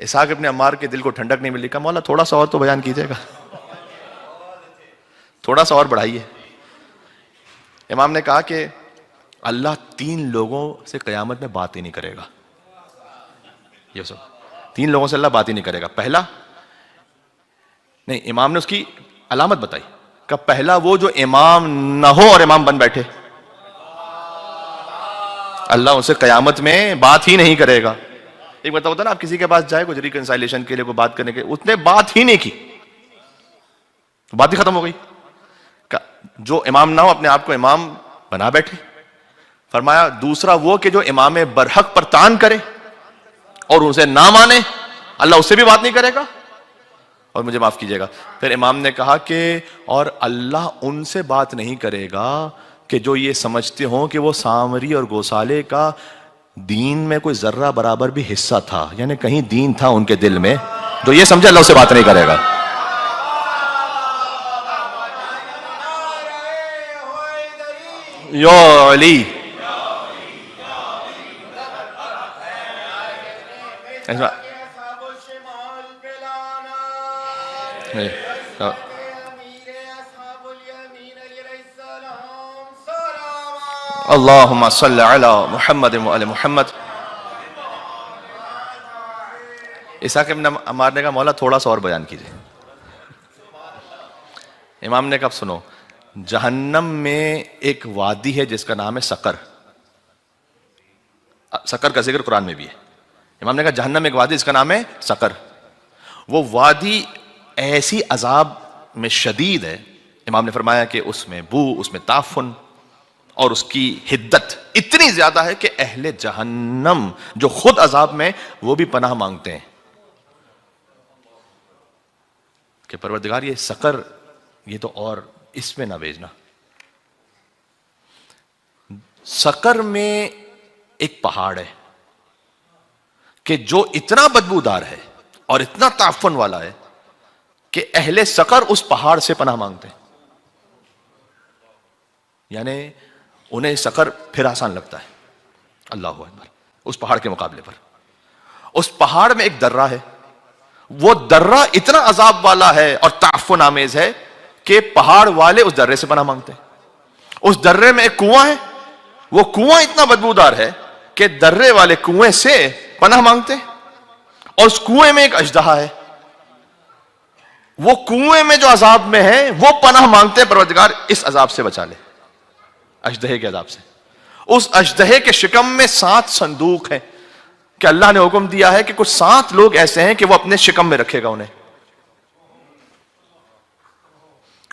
اسحاق ابن عمار کے دل کو ٹھنڈک نہیں ملی, کہا مولا تھوڑا سا اور تو بیان کیجیے گا, تھوڑا سا اور بڑھائیے. امام نے کہا کہ اللہ 3 لوگوں سے قیامت میں بات ہی نہیں کرے گا. یہ سب 3 لوگوں سے اللہ بات ہی نہیں کرے گا. پہلا نہیں, امام نے اس کی علامت بتائی کہ پہلا وہ جو امام نہ ہو اور امام بن بیٹھے, اللہ ان سے قیامت میں بات ہی نہیں کرے گا. ایک بتا ہوتا نا آپ کسی کے پاس جائے کوئی ریکنسائلیشن کے لیے کوئی بات کرنے کے, اس نے بات ہی نہیں کی, بات ہی ختم ہو گئی. جو امام نہ ہو اپنے آپ کو امام بنا بیٹھے. فرمایا دوسرا وہ کہ جو امام برحق پر طعن کرے اور اسے نہ مانے, اللہ اس سے بھی بات نہیں کرے گا. اور مجھے معاف کیجیے گا, پھر امام نے کہا کہ اور اللہ ان سے بات نہیں کرے گا کہ جو یہ سمجھتے ہوں کہ وہ سامری اور گوسالے کا دین میں کوئی ذرہ برابر بھی حصہ تھا, یعنی کہیں دین تھا ان کے دل میں, جو یہ سمجھے اللہ اس سے بات نہیں کرے گا. یا علی اللہم صلی علی محمد وعلی محمد. اسحاق ابن عمار نے کہا مولا تھوڑا سا اور بیان کیجئے. امام نے کہا سنو, جہنم میں ایک وادی ہے جس کا نام ہے سقر. سقر کا ذکر قرآن میں بھی ہے. امام نے کہا جہنم میں ایک وادی جس کا نام ہے سقر. وہ وادی ایسی عذاب میں شدید ہے, امام نے فرمایا کہ اس میں بو, اس میں تعفن اور اس کی حدت اتنی زیادہ ہے کہ اہل جہنم جو خود عذاب میں وہ بھی پناہ مانگتے ہیں کہ پروردگار یہ سقر, یہ تو اور اس میں نہ بھیجنا. سقر میں ایک پہاڑ ہے کہ جو اتنا بدبودار ہے اور اتنا تعفن والا ہے کہ اہل سقر اس پہاڑ سے پناہ مانگتے ہیں. یعنی انہیں سقر پھر آسان لگتا ہے. اللہ اکبر. اس پہاڑ کے مقابلے پر اس پہاڑ میں ایک درہ ہے, وہ درہ اتنا عذاب والا ہے اور تعفن آمیز ہے کہ پہاڑ والے اس درے سے پناہ مانگتے ہیں. اس درے میں ایک کنواں ہے, وہ کنواں اتنا بدبودار ہے کہ درے والے کنویں سے پناہ مانگتے ہیں. اور اس کنویں میں ایک اژدہا ہے, وہ کنویں میں جو عذاب میں ہے وہ پناہ مانگتے ہیں پروردگار اس عذاب سے بچا لے, اژدہے کے عذاب سے. اس اژدہے کے شکم میں 7 صندوق ہیں کہ اللہ نے حکم دیا ہے کہ کچھ 7 لوگ ایسے ہیں کہ وہ اپنے شکم میں رکھے گا انہیں.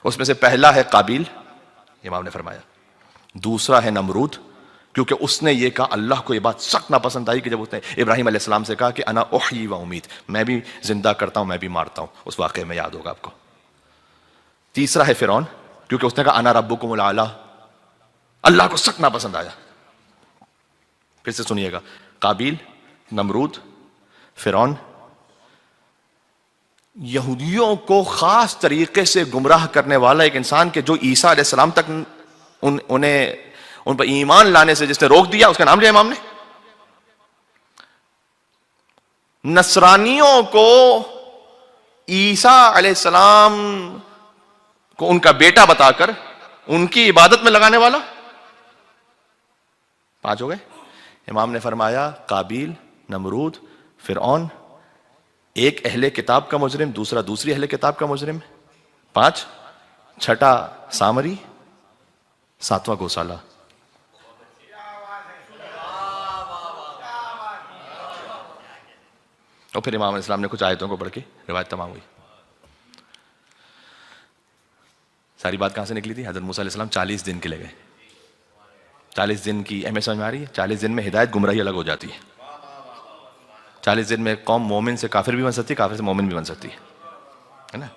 اس میں سے پہلا ہے قابیل, امام نے فرمایا. دوسرا ہے نمرود, کیونکہ اس نے یہ کہا, اللہ کو یہ بات سخت ناپسند آئی کہ جب اس نے ابراہیم علیہ السلام سے کہا کہ انا احیی و امید, میں بھی زندہ کرتا ہوں میں بھی مارتا ہوں. اس واقعے میں یاد ہوگا آپ کو. تیسرا ہے فرعون, کیونکہ اس نے کہا انا ربکم الاعلی, اللہ کو سخت ناپسند آیا. پھر سے سنیے گا, قابیل, نمرود, فرعون, یہودیوں کو خاص طریقے سے گمراہ کرنے والا ایک انسان کہ جو عیسیٰ علیہ السلام تک ان پر ایمان لانے سے جس نے روک دیا، اس کا نام لیا امام نے. نصرانیوں کو عیسیٰ علیہ السلام کو ان کا بیٹا بتا کر ان کی عبادت میں لگانے والا. 5 ہو گئے. امام نے فرمایا قابیل، نمرود، فرعون، ایک اہل کتاب کا مجرم، دوسرا دوسری اہل کتاب کا مجرم، 5، چھٹا سامری، 7واں گوسالہ. اور پھر امام علیہ السلام نے کچھ آیتوں کو پڑھ کے روایت تمام ہوئی. ساری بات کہاں سے نکلی تھی؟ حضرت موسیٰ علیہ السلام 40 دن کے لے گئے. 40 دن کی اہمیت سمجھ میں آ رہی ہے؟ 40 دن میں ہدایت گمراہی الگ ہو جاتی ہے. 40 دن میں قوم مومن سے کافر بھی بن سکتی ہے، کافر سے مومن بھی بن سکتی ہے نا.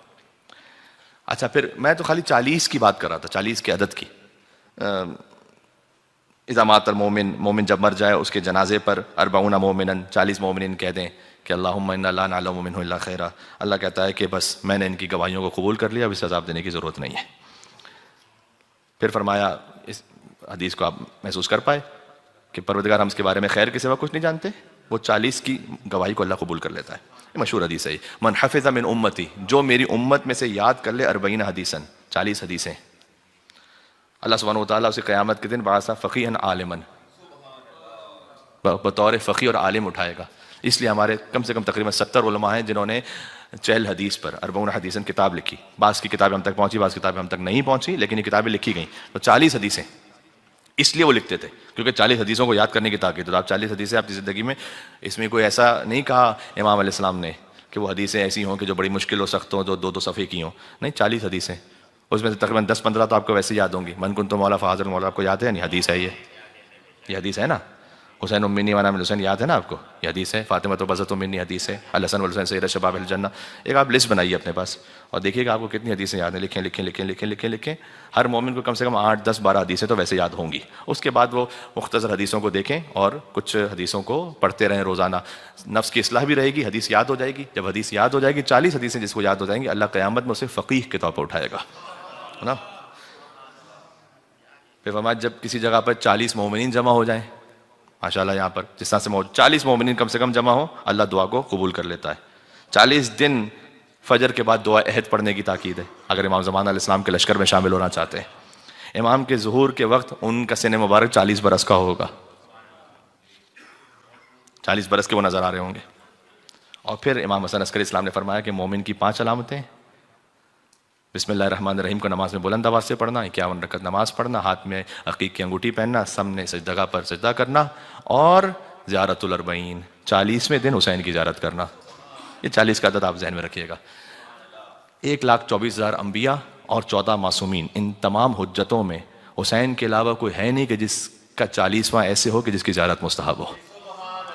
اچھا پھر میں تو خالی 40 کی بات کر رہا تھا، 40 کے عدد کی. اذا مات المومن، مومن جب مر جائے اس کے جنازے پر 40 مومنا، 40 مومنین کہہ دیں کہ اللہم انا لا نعلم منہ الا خیرا. اللہ کہتا ہے کہ بس میں نے ان کی گواہیوں کو قبول کر لیا، اب اس عذاب دینے کی ضرورت نہیں ہے. پھر فرمایا اس حدیث کو آپ محسوس کر پائے کہ پروردگار ہم اس کے بارے میں خیر کے سوا کچھ نہیں جانتے. وہ 40 کی گواہی کو اللہ قبول کر لیتا ہے. یہ مشہور حدیث ہے. من حفظ من امتی، جو میری امت میں سے یاد کر لے 40 حدیثاً، 40 حدیثیں، اللہ سبحانہ وتعالیٰ اسے قیامت کے دن بعث فقیہا عالما، بطور فقیہ اور عالم اٹھائے گا. اس لیے ہمارے کم سے کم تقریباً 70 علماء ہیں جنہوں نے 40 حدیث پر 40 حدیثاً کتاب لکھی. بعض کی کتابیں ہم تک پہنچی، بعض کتابیں ہم تک نہیں پہنچی، لیکن یہ کتابیں لکھی گئیں. تو 40 حدیثیں اس لیے وہ لکھتے تھے کیونکہ 40 حدیثوں کو یاد کرنے کی تاکید. تو آپ 40 حدیثیں آپ کی زندگی میں، اس میں کوئی ایسا نہیں کہا امام علیہ السلام نے کہ وہ حدیثیں ایسی ہوں کہ جو بڑی مشکل ہو، سخت ہوں، جو 2 صفحے کی ہوں. نہیں، 40 حدیثیں. اس میں سے تقریباً 10-15 تو آپ کو ویسے یاد ہوں گی. من کنت مولا فحاضر مولا، آپ کو یاد ہے نہیں؟ حدیث ہے یہ حدیث ہے نا. حسین امنی وانا من حسین، یاد ہے نا آپ کو؟ یہ حدیث ہے. فاطمہ تو بزت امنی حدیث ہے. الحسن والحسین سید شباب الجنہ. ایک آپ لسٹ بنائیے اپنے پاس اور دیکھیے گا آپ کو کتنی حدیثیں یاد ہیں. لکھیں لکھیں لکھیں لکھیں لکھیں لکھیں. ہر مومن کو کم سے کم 8 10 12 حدیثیں تو ویسے یاد ہوں گی. اس کے بعد وہ مختصر حدیثوں کو دیکھیں اور کچھ حدیثوں کو پڑھتے رہیں روزانہ. نفس کی اصلاح بھی رہے گی، حدیث یاد ہو جائے گی. جب حدیث یاد ہو جائے گی، 40 حدیثیں جس کو یاد ہو جائیں گی، اللہ قیامت میں اسے فقیہ کے طور پر اٹھائے گا، ہے نا. پھر فرمایا جب کسی جگہ پر 40 مومنین جمع ہو جائیں، ماشاءاللہ یہاں پر جس طرح سے 40 مومنین کم سے کم جمع ہو، اللہ دعا کو قبول کر لیتا ہے. 40 دن فجر کے بعد دعا عہد پڑھنے کی تاکید ہے اگر امام زمان علیہ السلام کے لشکر میں شامل ہونا چاہتے ہیں. امام کے ظہور کے وقت ان کا سن مبارک 40 برس کا ہوگا. 40 برس کے وہ نظر آ رہے ہوں گے. اور پھر امام حسن عسکری اسلام نے فرمایا کہ مومن کی 5 علامتیں: بسم اللہ الرحمن الرحیم کو نماز میں بلند آواز سے پڑھنا، 51 رکعت نماز پڑھنا، ہاتھ میں عقیق کی انگوٹھی پہننا، سامنے سجدہ پر سجدہ کرنا، اور زیارت الاربعین، 40ویں دن حسین کی زیارت کرنا. یہ 40 کا عدد آپ ذہن میں رکھیے گا. 1,24,000 انبیاء اور 14 معصومین، ان تمام حجتوں میں حسین کے علاوہ کوئی ہے نہیں کہ جس کا 40واں ایسے ہو کہ جس کی زیارت مستحب ہو.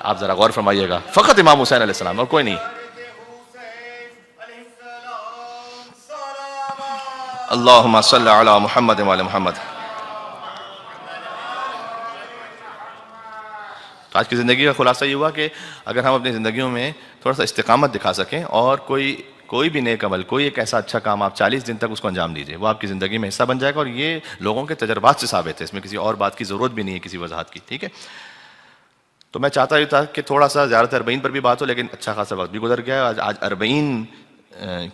آپ ذرا غور فرمائیے گا، فقط امام حسین علیہ السلام اور کوئی نہیں. اللہم صلی علی محمد وعلی محمد. آج کی زندگی کا خلاصہ یہ ہوا کہ اگر ہم اپنی زندگیوں میں تھوڑا سا استقامت دکھا سکیں اور کوئی بھی نیک عمل، کوئی ایک ایسا اچھا کام آپ 40 دن تک اس کو انجام دیجئے، وہ آپ کی زندگی میں حصہ بن جائے گا. اور یہ لوگوں کے تجربات سے ثابت ہے، اس میں کسی اور بات کی ضرورت بھی نہیں ہے، کسی وضاحت کی. ٹھیک ہے. تو میں چاہتا ہی تھا کہ تھوڑا سا زیارت اربعین پر بھی بات ہو، لیکن اچھا خاصا وقت بھی گزر گیا. آج اربعین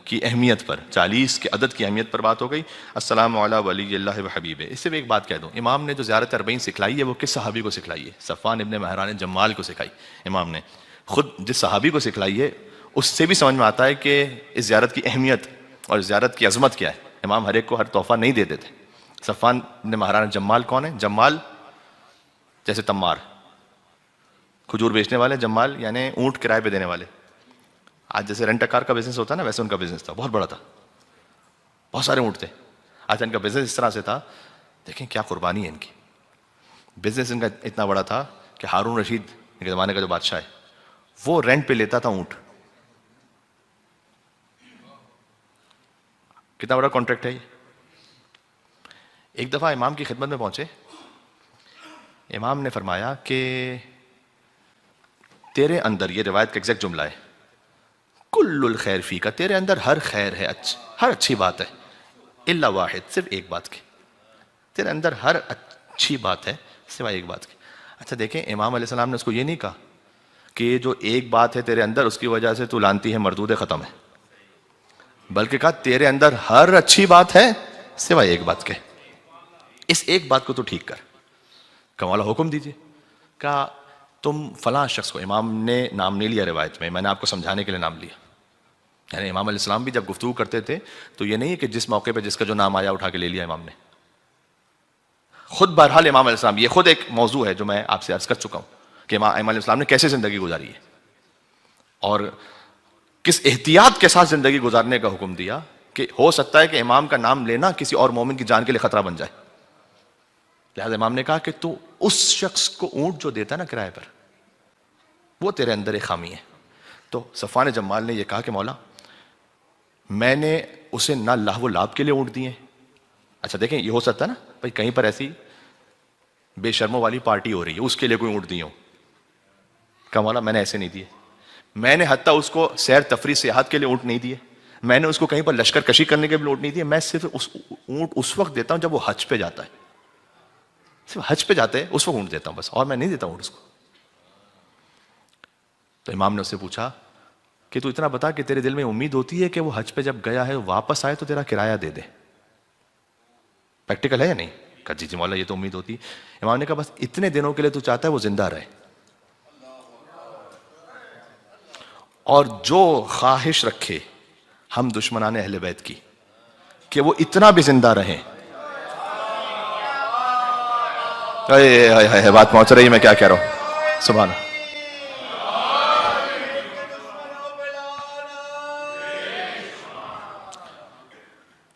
کی اہمیت پر، 40 کے عدد کی اہمیت پر بات ہو گئی. السلام علی ولی اللہ و حبیب. اس سے بھی ایک بات کہہ دوں، امام نے جو زیارت اربعین سکھلائی ہے وہ کس صحابی کو سکھلائی ہے؟ صفوان ابن مہران جمال کو سکھائی امام نے. خود جس صحابی کو سکھلائی ہے اس سے بھی سمجھ میں آتا ہے کہ اس زیارت کی اہمیت اور زیارت کی عظمت کیا ہے. امام ہر ایک کو ہر تحفہ نہیں دیتے تھے. صفوان ابن مہران جمال کون ہے؟ جمال جیسے تمار، کھجور بیچنے والے. جمال یعنی اونٹ کرائے پہ دینے والے. آج جیسے رینٹ کار کا بزنس ہوتا ہے نا، ویسے ان کا بزنس تھا، بہت بڑا تھا، بہت سارے اونٹ تھے. آج ان کا بزنس اس طرح سے تھا، دیکھیں کیا قربانی ہے ان کی. بزنس ان کا اتنا بڑا تھا کہ ہارون رشید کے زمانے کا جو بادشاہ ہے وہ رینٹ پہ لیتا تھا اونٹ. کتنا بڑا کانٹریکٹ ہے یہ. ایک دفعہ امام کی خدمت میں پہنچے. امام نے فرمایا کہ تیرے اندر، یہ روایت کا ایگزیکٹ جملہ ہے، کل الخیر فی کا، تیرے اندر ہر خیر ہے، ہر اچھی بات ہے، الا واحد، صرف ایک بات کی، تیرے اندر ہر اچھی بات ہے سوائے ایک بات کی۔ اچھا دیکھیں، امام علیہ السلام نے اس کو یہ نہیں کہا کہ یہ جو ایک بات ہے تیرے اندر اس کی وجہ سے تو لانتی ہے، مردود ہے، ختم ہے، بلکہ کہا تیرے اندر ہر اچھی بات ہے سوائے ایک بات کے، اس ایک بات کو تو ٹھیک کر۔ کہ مولا حکم دیجیے۔ کہا تم فلاں شخص کو، امام نے نام نہیں لیا روایت میں نے آپ کو سمجھانے کے لیے نام لیا، یعنی امام علیہ السلام بھی جب گفتگو کرتے تھے تو یہ نہیں ہے کہ جس موقع پہ جس کا جو نام آیا اٹھا کے لے لیا امام نے، خود بہرحال امام علیہ السلام، یہ خود ایک موضوع ہے جو میں آپ سے عرض کر چکا ہوں کہ امام علیہ السلام نے کیسے زندگی گزاری ہے اور کس احتیاط کے ساتھ زندگی گزارنے کا حکم دیا کہ ہو سکتا ہے کہ امام کا نام لینا کسی اور مومن کی جان کے لیے خطرہ بن جائے۔ لہذا امام نے کہا کہ تو اس شخص کو اونٹ جو دیتا ہے نا کرائے پر، وہ تیرے اندر ایک خامی ہے۔ تو صفوان جمال نے یہ کہا کہ مولا میں نے اسے نہ لاہ و لعب کے لیے اونٹ دیے۔ اچھا دیکھیں، یہ ہو سکتا ہے نا بھائی کہیں پر ایسی بے شرموں والی پارٹی ہو رہی ہے، اس کے لیے کوئی اونٹ دیے ہوں، کہ مولا میں نے ایسے نہیں دیے، میں نے حتیٰ اس کو سیر تفریح سیاحت کے لیے اونٹ نہیں دیے، میں نے اس کو کہیں پر لشکر کشی کرنے کے لیے اونٹ نہیں دیے، میں صرف اونٹ اس وقت دیتا ہوں جب وہ حج پہ جاتا ہے، صرف حج پہ جاتے ہیں اس وقت اونٹ دیتا ہوں بس، اور میں نہیں دیتا اونٹ اس کو۔ تو امام نے اس سے پوچھا کہ تو اتنا بتا کہ تیرے دل میں امید ہوتی ہے کہ وہ حج پہ جب گیا ہے واپس آئے تو تیرا کرایہ دے دے، پریکٹیکل ہے یا نہیں؟ کہا جی جی مولا یہ تو امید ہوتی ہے۔ امام نے کہا بس اتنے دنوں کے لیے تو چاہتا ہے وہ زندہ رہے، اور جو خواہش رکھے ہم دشمنان اہل بیت کی کہ وہ اتنا بھی زندہ رہے۔ بات پہنچ رہی ہے، میں کیا کہہ رہا ہوں، سبحان اللہ۔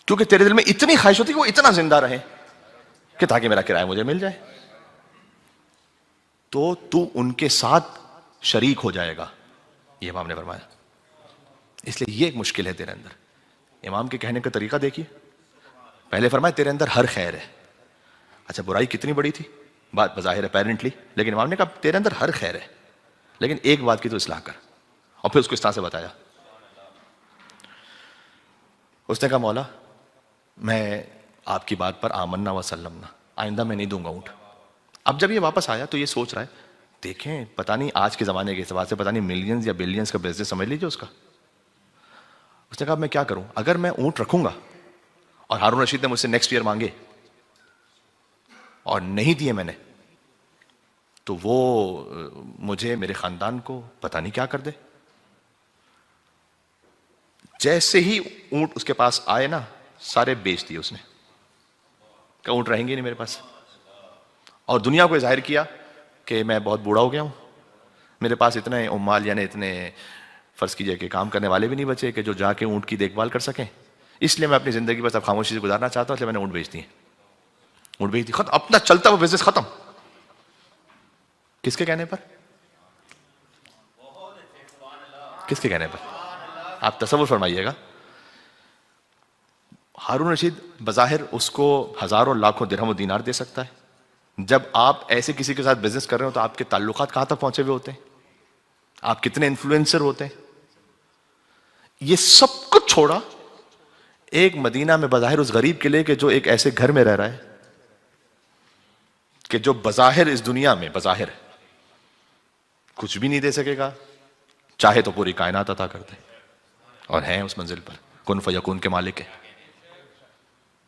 کیونکہ تیرے دل میں اتنی خواہش ہوتی ہے کہ وہ اتنا زندہ رہے کہ تاکہ میرا کرایہ مجھے مل جائے، تو ان کے ساتھ شریک ہو جائے گا، یہ امام نے فرمایا۔ اس لیے یہ ایک مشکل ہے تیرے اندر۔ امام کے کہنے کا طریقہ دیکھیے، پہلے فرمایا تیرے اندر ہر خیر ہے۔ اچھا برائی کتنی بڑی تھی، بات بظاہر اپیرنٹلی، لیکن امام نے کہا تیرے اندر ہر خیر ہے لیکن ایک بات کی تو اصلاح کر، اور پھر اس کو اس طرح سے بتایا۔ اس نے کہا مولا میں آپ کی بات پر آمنا و سلمنا، آئندہ میں نہیں دوں گا اونٹ۔ اب جب یہ واپس آیا تو یہ سوچ رہا ہے دیکھیں پتہ نہیں آج کے زمانے کے اعتبار سے پتہ نہیں ملینز یا بلینز کا بزنس سمجھ لیجیے اس کا۔ اس نے کہا میں کیا کروں، اگر میں اونٹ رکھوں گا اور ہارون رشید نے مجھ سے نیکسٹ ایئر مانگے اور نہیں دیے میں نے، تو وہ مجھے میرے خاندان کو پتہ نہیں کیا کر دے۔ جیسے ہی اونٹ اس کے پاس آئے نا سارے بیچ دیے اس نے، کہ اونٹ رہیں گے نہیں میرے پاس، اور دنیا کو ظاہر کیا کہ میں بہت بوڑھا ہو گیا ہوں، میرے پاس اتنے عمال یعنی اتنے فرض کیجئے کہ کام کرنے والے بھی نہیں بچے کہ جو جا کے اونٹ کی دیکھ بھال کر سکیں، اس لیے میں اپنی زندگی بس اب خاموشی سے گزارنا چاہتا ہوں، اس لیے میں نے اونٹ بیچ دیے، اونٹ بیچ دی، ختم، اپنا چلتا ہوا بزنس ختم۔ کس کے کہنے پر؟ کس کے کہنے پر؟ آپ تصور فرمائیے گا، ہارون رشید بظاہر اس کو ہزاروں لاکھوں درہم و دینار دے سکتا ہے، جب آپ ایسے کسی کے ساتھ بزنس کر رہے ہو تو آپ کے تعلقات کہاں تک پہنچے ہوئے ہوتے ہیں، آپ کتنے انفلوئنسر ہوتے ہیں۔ یہ سب کچھ چھوڑا ایک مدینہ میں بظاہر اس غریب کے لیے کہ جو ایک ایسے گھر میں رہ رہا ہے کہ جو بظاہر اس دنیا میں بظاہر کچھ بھی نہیں دے سکے گا، چاہے تو پوری کائنات عطا کر دے، اور ہیں اس منزل پر، کن فیکون کے مالک ہے۔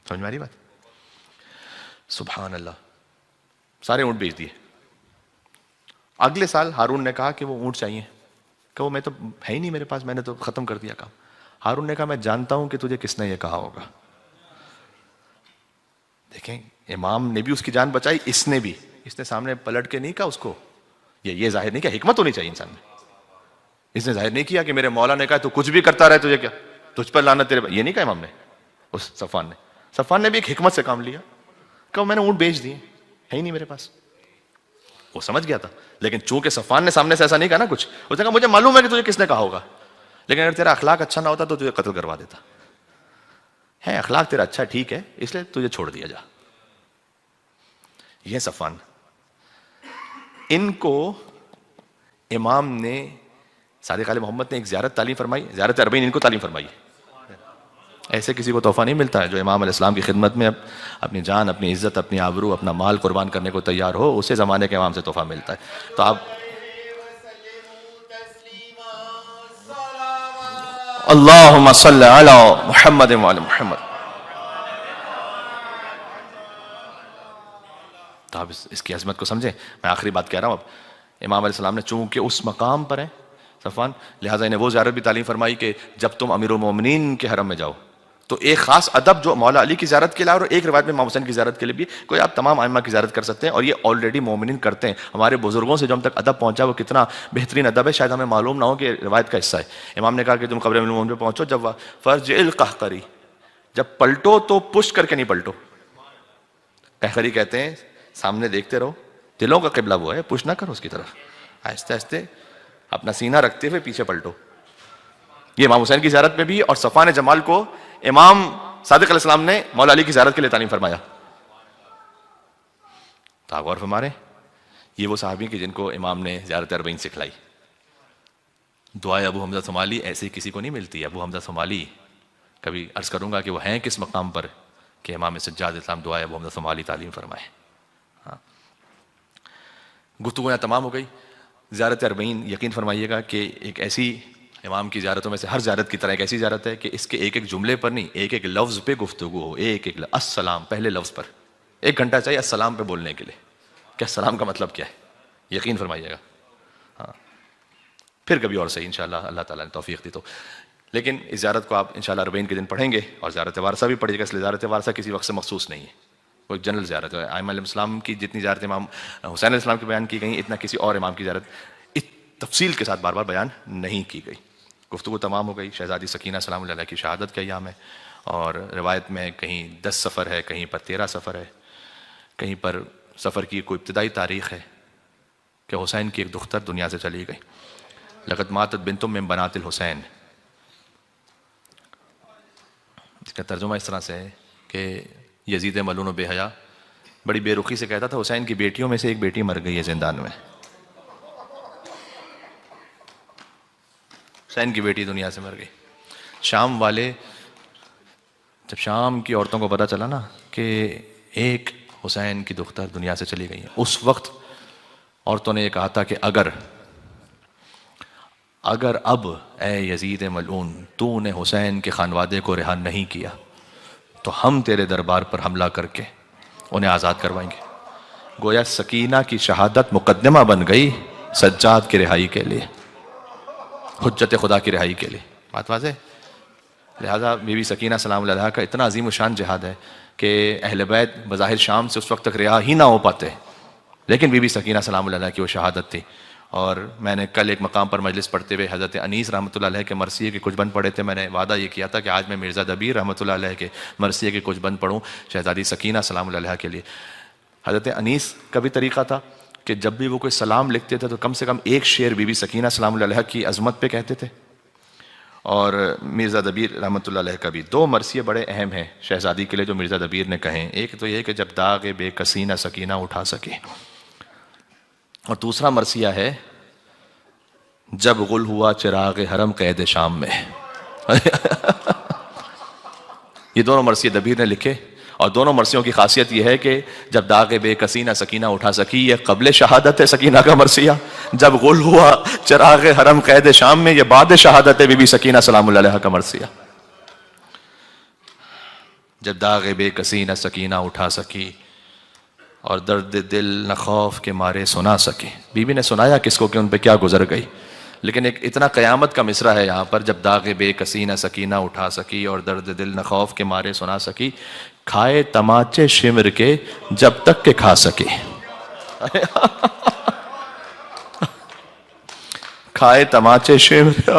سمجھ میں آ رہی بات؟ سبحان اللہ، سارے اونٹ بیچ دیے۔ اگلے سال ہارون نے کہا کہ وہ اونٹ چاہیے، کہ وہ میں تو ہے ہی نہیں میرے پاس، میں نے تو ختم کر دیا کام۔ ہارون نے کہا میں جانتا ہوں کہ تجھے کس نے یہ کہا ہوگا۔ دیکھیں امام نے بھی اس کی جان بچائی، اس نے بھی، اس نے سامنے پلٹ کے نہیں کہا اس کو، یہ ظاہر نہیں کیا، حکمت ہونی چاہیے انسان میں، اس نے ظاہر نہیں کیا کہ میرے مولا نے کہا تو کچھ بھی کرتا رہے تجھے کیا، تجھ پر لعنت تیرے، یہ نہیں کہا امام نے، اس صفوان نے بھی ایک حکمت سے کام لیا، کہ میں نے اونٹ بیچ دیے، ہے ہی نہیں میرے پاس، وہ سمجھ گیا تھا، لیکن چونکہ صفوان نے سامنے سے ایسا نہیں کہا نا کچھ، اس نے کہا مجھے معلوم ہے کہ تجھے کس نے کہا ہوگا، لیکن اگر تیرا اخلاق اچھا نہ ہوتا تو تجھے قتل کروا دیتا ہے، اخلاق تیرا اچھا ٹھیک ہے اس لیے تجھے چھوڑ دیا جا۔ یہ صفوان، ان کو امام نے صادق علیہ محمد نے ایک زیارت تعلیم فرمائی، زیارت اربعین ان کو تعلیم فرمائی. ایسے کسی کو تحفہ نہیں ملتا ہے جو امام علیہ السلام کی خدمت میں اپنی جان، اپنی عزت، اپنی آبرو، اپنا مال قربان کرنے کو تیار ہو، اسے زمانے کے امام سے تحفہ ملتا ہے. تو آپ اللہم صلی علی محمد وعلی محمد. تو آپ اس کی عظمت کو سمجھیں. میں آخری بات کہہ رہا ہوں. اب امام علیہ السلام نے چونکہ اس مقام پر ہیں صفوان، لہٰذا انہیں وہ زیارت بھی تعلیم فرمائی کہ جب تم امیر المومنین کے حرم میں جاؤ تو ایک خاص ادب جو مولا علی کی زیارت کے لیے اور ایک روایت میں امام حسین کی زیارت کے لیے بھی کوئی آپ تمام ائمہ کی زیارت کر سکتے ہیں، اور یہ آلریڈی مومنین کرتے ہیں. ہمارے بزرگوں سے جو ہم تک ادب پہنچا وہ کتنا بہترین ادب ہے، شاید ہمیں معلوم نہ ہو کہ روایت کا حصہ ہے. امام نے کہا کہ تم قبر امیر المومنین پہ پہنچو، جب فرجع القہقری، جب پلٹو تو پشت کر کے نہیں پلٹو. قہقری کہتے ہیں سامنے دیکھتے رہو، دلوں کا قبلہ وہ ہے، پشت نہ کرو اس کی طرف، آہستہ آہستہ اپنا سینہ رکھتے ہوئے پیچھے پلٹو. یہ امام حسین کی زیارت میں بھی، اور صفوان جمال کو امام صادق علیہ السلام نے مولا علی کی زیارت کے لیے تعلیم فرمایا. تو آپ غور فرمائیں، یہ وہ صحابی کہ جن کو امام نے زیارت اربعین سکھلائی. دعائے ابو حمزہ ثمالی ایسے کسی کو نہیں ملتی. ابو حمزہ ثمالی کبھی عرض کروں گا کہ وہ ہیں کس مقام پر کہ امام سجاد اسلام دعائے ابو حمزہ ثمالی تعلیم فرمائے. گفتگو یہاں تمام ہو گئی. زیارت اربعین یقین فرمائیے گا کہ ایک ایسی امام کی زیارتوں میں سے ہر زیارت کی طرح ایک ایسی زیارت ہے کہ اس کے ایک ایک جملے پر نہیں، ایک ایک لفظ پہ گفتگو ہو. ایک ایک السلام پہلے لفظ پر 1 گھنٹہ چاہیے السلام پہ بولنے کے لیے کہ السلام کا مطلب کیا ہے، یقین فرمائیے گا. ہاں پھر کبھی اور صحیح انشاءاللہ اللہ تعالیٰ نے توفیق دی تو. لیکن اس زیارت کو آپ انشاءاللہ اربعین کے دن پڑھیں گے، اور زیارت وارثہ بھی پڑھیے گا، اس لیے زیارت وارثہ کسی وقت سے مخصوص نہیں ہے، وہ ایک جنرل زیارت ہے. ائمہ علیہ السلام کی جتنی زیارت امام حسین علیہ السلام کی بیان کی گئی، اتنا کسی اور امام کی زیارت تفصیل کے ساتھ بار بار بیان نہیں کی گئی. گفتگو تمام ہو گئی. شہزادی سکینہ سلام اللہ علیہ کی شہادت کا ایام ہے، اور روایت میں کہیں 10 سفر ہے، کہیں پر 13 سفر ہے، کہیں پر سفر کی کوئی ابتدائی تاریخ ہے کہ حسین کی ایک دختر دنیا سے چلی گئی. لقد ماتت بنت من بنات الحسین. اس کا ترجمہ اس طرح سے ہے کہ یزید ملعون و بے حیا بڑی بے رخی سے کہتا تھا حسین کی بیٹیوں میں سے ایک بیٹی مر گئی ہے زندان میں. حسین کی بیٹی دنیا سے مر گئی. شام والے جب شام کی عورتوں کو پتہ چلا نا کہ ایک حسین کی دختر دنیا سے چلی گئی ہے، اس وقت عورتوں نے یہ کہا تھا کہ اگر اب اے یزید ملعون تو نے حسین کے خانوادے کو رہا نہیں کیا تو ہم تیرے دربار پر حملہ کر کے انہیں آزاد کروائیں گے. گویا سکینہ کی شہادت مقدمہ بن گئی سجاد کی رہائی کے لیے، حجت خدا کی رہائی کے لیے. بات واضح. لہذا بی بی سکینہ سلام اللہ علیہ کا اتنا عظیم الشان جہاد ہے کہ اہل بیت بظاہر شام سے اس وقت تک رہا ہی نہ ہو پاتے، لیکن بی بی سکینہ سلام اللہ علیہ کی وہ شہادت تھی. اور میں نے کل ایک مقام پر مجلس پڑھتے ہوئے حضرت انیس رحمۃ اللہ علیہ کے مرثیے کے کچھ بند پڑھے تھے. میں نے وعدہ یہ کیا تھا کہ آج میں مرزا دبیر رحمۃ اللہ علیہ کے مرثیے کے کچھ بند پڑھوں شہزادی سکینہ سلام اللہ علیہ کے لیے. حضرت انیس کا بھی طریقہ تھا کہ جب بھی وہ کوئی سلام لکھتے تھے تو کم سے کم ایک شعر بی بی سکینہ سلام اللہ علیہ کی عظمت پہ کہتے تھے. اور مرزا دبیر رحمۃ اللہ علیہ کا بھی 2 مرثیے بڑے اہم ہیں شہزادی کے لیے جو مرزا دبیر نے کہیں. ایک تو یہ کہ جب داغ بے کسی نہ سکینہ اٹھا سکے، اور دوسرا مرثیہ ہے جب غل ہوا چراغ حرم قید شام میں. یہ دونوں مرثیے دبیر نے لکھے، اور دونوں مرثیوں کی خاصیت یہ ہے کہ جب داغ بے کسی نہ سکینہ اٹھا سکی یہ قبل شہادت ہے سکینہ کا مرثیہ، جب غل ہوا چراغ حرم قید شام میں یہ بعد شہادت ہے بی بی سکینہ سلام اللہ علیہ کا مرثیہ. جب داغ بے کسی نہ سکینہ اٹھا سکی اور درد دل نہ خوف کے مارے سنا سکے. بی بی نے سنایا کس کو کہ ان پہ کیا گزر گئی، لیکن ایک اتنا قیامت کا مصرع ہے یہاں پر، جب داغ بے کسی نہ سکینہ اٹھا سکی اور درد دل نہ خوف کے مارے سنا سکی، کھائے تماچے شمر کے جب تک کہ کھا سکے. کھائے تماچے شمر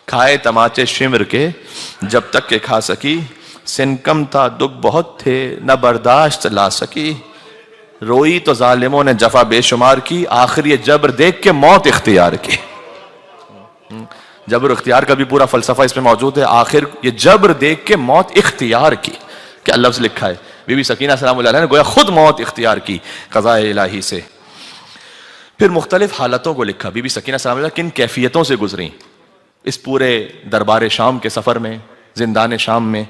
کھائے تماچے شمر کے جب تک کہ کھا سکی، سنکم تھا دکھ بہت تھے نہ برداشت لا سکی. روئی تو ظالموں نے جفا بے شمار کی، آخر یہ جبر دیکھ کے موت اختیار کی. جبر اختیار کا بھی پورا فلسفہ اس میں موجود ہے. آخر یہ جبر دیکھ کے موت اختیار کی، کیا لفظ لکھا ہے. بی بی سکینہ سلام اللہ علیہ نے گویا خود موت اختیار کی قضاء الہی سے. پھر مختلف حالتوں کو لکھا، بی بی سکینہ سلام اللہ کن کیفیتوں سے گزری اس پورے دربار شام کے سفر میں، زندان شام میں.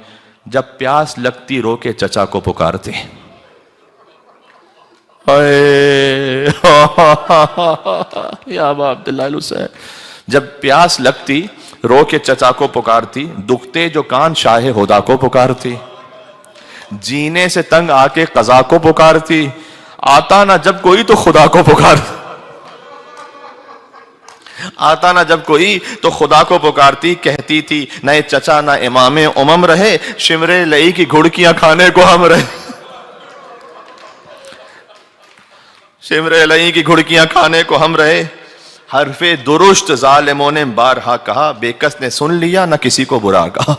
جب پیاس لگتی رو کے چچا کو پکارتی، یا ابا عبداللہ الحسین. جب پیاس لگتی رو کے چچا کو پکارتی، دکھتے جو کان شاہ ہدا کو پکارتی، جینے سے تنگ آ کے قضا کو پکارتی، آتا نہ جب کوئی تو خدا کو پکارتی، آتا نہ جب کوئی تو خدا کو پکارتی. کہتی تھی نہ چچا نہ امام امم رہے، شمرے لئی کی گھڑکیاں کھانے کو ہم رہے. شمرے لئی کی گھڑکیاں کھانے کو ہم رہے. حرف درست ظالموں نے بارہا کہا، بے کس نے سن لیا نہ کسی کو برا کہا.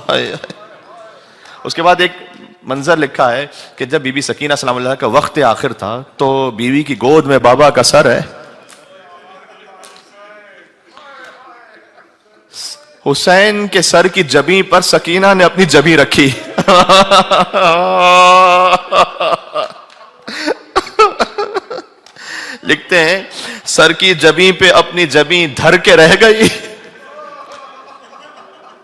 اس کے بعد ایک منظر لکھا ہے کہ جب بی بی سکینہ سلام اللہ کا وقت آخر تھا تو بیوی کی گود میں بابا کا سر ہے. حسین کے سر کی جبیں پر سکینہ نے اپنی جبیں رکھی. لکھتے ہیں سر کی جبیں پہ اپنی جبیں دھر کے رہ گئی.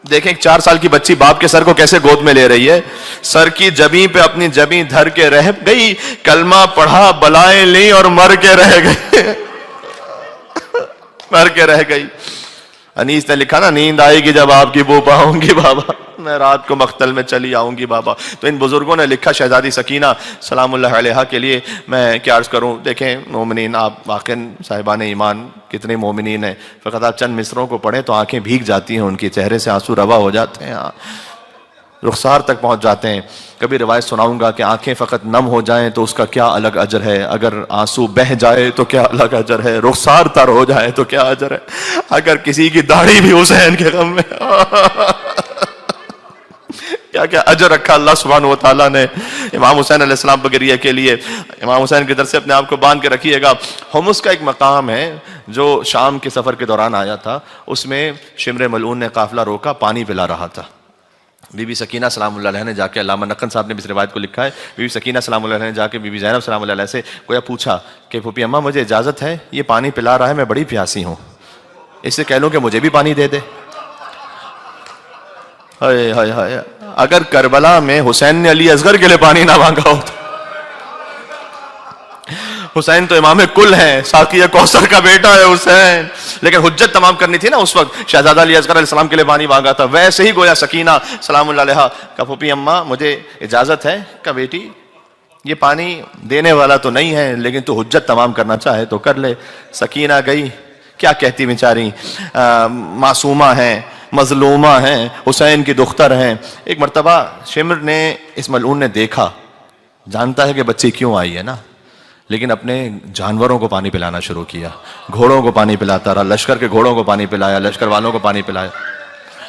دیکھیں 4 سال کی بچی باپ کے سر کو کیسے گود میں لے رہی ہے. سر کی جبیں پہ اپنی جبیں دھر کے رہ گئی، کلمہ پڑھا بلائیں لی اور مر کے رہ گئی. مر کے رہ گئی. انیس نے لکھا نا، نیند آئے گی جب آپ کی بو پاؤں گی بابا، میں رات کو مقتل میں چلی آؤں گی بابا. تو ان بزرگوں نے لکھا شہزادی سکینہ سلام اللہ علیہا کے لیے. میں کیا عرض کروں، دیکھیں مومنین، آپ واقعاً صاحبان ایمان کتنے مومنین ہیں. فقط آپ چند مصروں کو پڑھیں تو آنکھیں بھیگ جاتی ہیں، ان کی چہرے سے آنسو روا ہو جاتے ہیں، رخسار تک پہنچ جاتے ہیں. کبھی روایت سناؤں گا کہ آنکھیں فقط نم ہو جائیں تو اس کا کیا الگ اجر ہے، اگر آنسو بہہ جائے تو کیا الگ اجر ہے، رخسار تر ہو جائے تو کیا اجر ہے، اگر کسی کی داڑھی بھی حسین کے غم میں کیا کیا اجر رکھا اللہ سبحانہ و تعالیٰ نے امام حسین علیہ السلام بگریہ کے لیے. امام حسین کی طرف سے اپنے آپ کو باندھ کے رکھیے گا. حمص کا ایک مقام ہے جو شام کے سفر کے دوران آیا تھا، اس میں شمر ملعون نے قافلہ روکا، پانی پلا رہا تھا. بی بی سکینہ سلام اللہ علیہ نے جا کے، علامہ نقن صاحب نے بھی اس روایت کو لکھا ہے، بی بی سکینہ سلام اللہ علیہ نے جا کے بی بی زینب سلام اللہ علیہ سے گویا پوچھا کہ پھوپھی اماں مجھے اجازت ہے، یہ پانی پلا رہا ہے، میں بڑی پیاسی ہوں، اس سے کہہ لوں کہ مجھے بھی پانی دے دے. ہائے ہائے ہائے، اگر کربلا میں حسین نے علی اصغر کے لیے پانی نہ مانگا ہو تو حسین تو امام کل ہیں، ساقی کوثر کا بیٹا ہے حسین، لیکن حجت تمام کرنی تھی نا اس وقت. شہزادہ علی اصغر علیہ السلام کے لیے پانی مانگا تھا. ویسے ہی گویا سکینہ سلام اللہ علیہ کا پھوپھی اماں مجھے اجازت ہے کہ بیٹی یہ پانی دینے والا تو نہیں ہے لیکن تو حجت تمام کرنا چاہے تو کر لے. سکینہ گئی، کیا کہتی بیچاری، معصومہ ہیں، مظلومہ ہیں، حسین کی دختر ہیں. ایک مرتبہ شمر نے، اس ملعون نے دیکھا، جانتا ہے کہ بچی کیوں آئی ہے نا، لیکن اپنے جانوروں کو پانی پلانا شروع کیا. گھوڑوں کو پانی پلاتا رہا، لشکر کے گھوڑوں کو پانی پلایا، لشکر والوں کو پانی پلایا.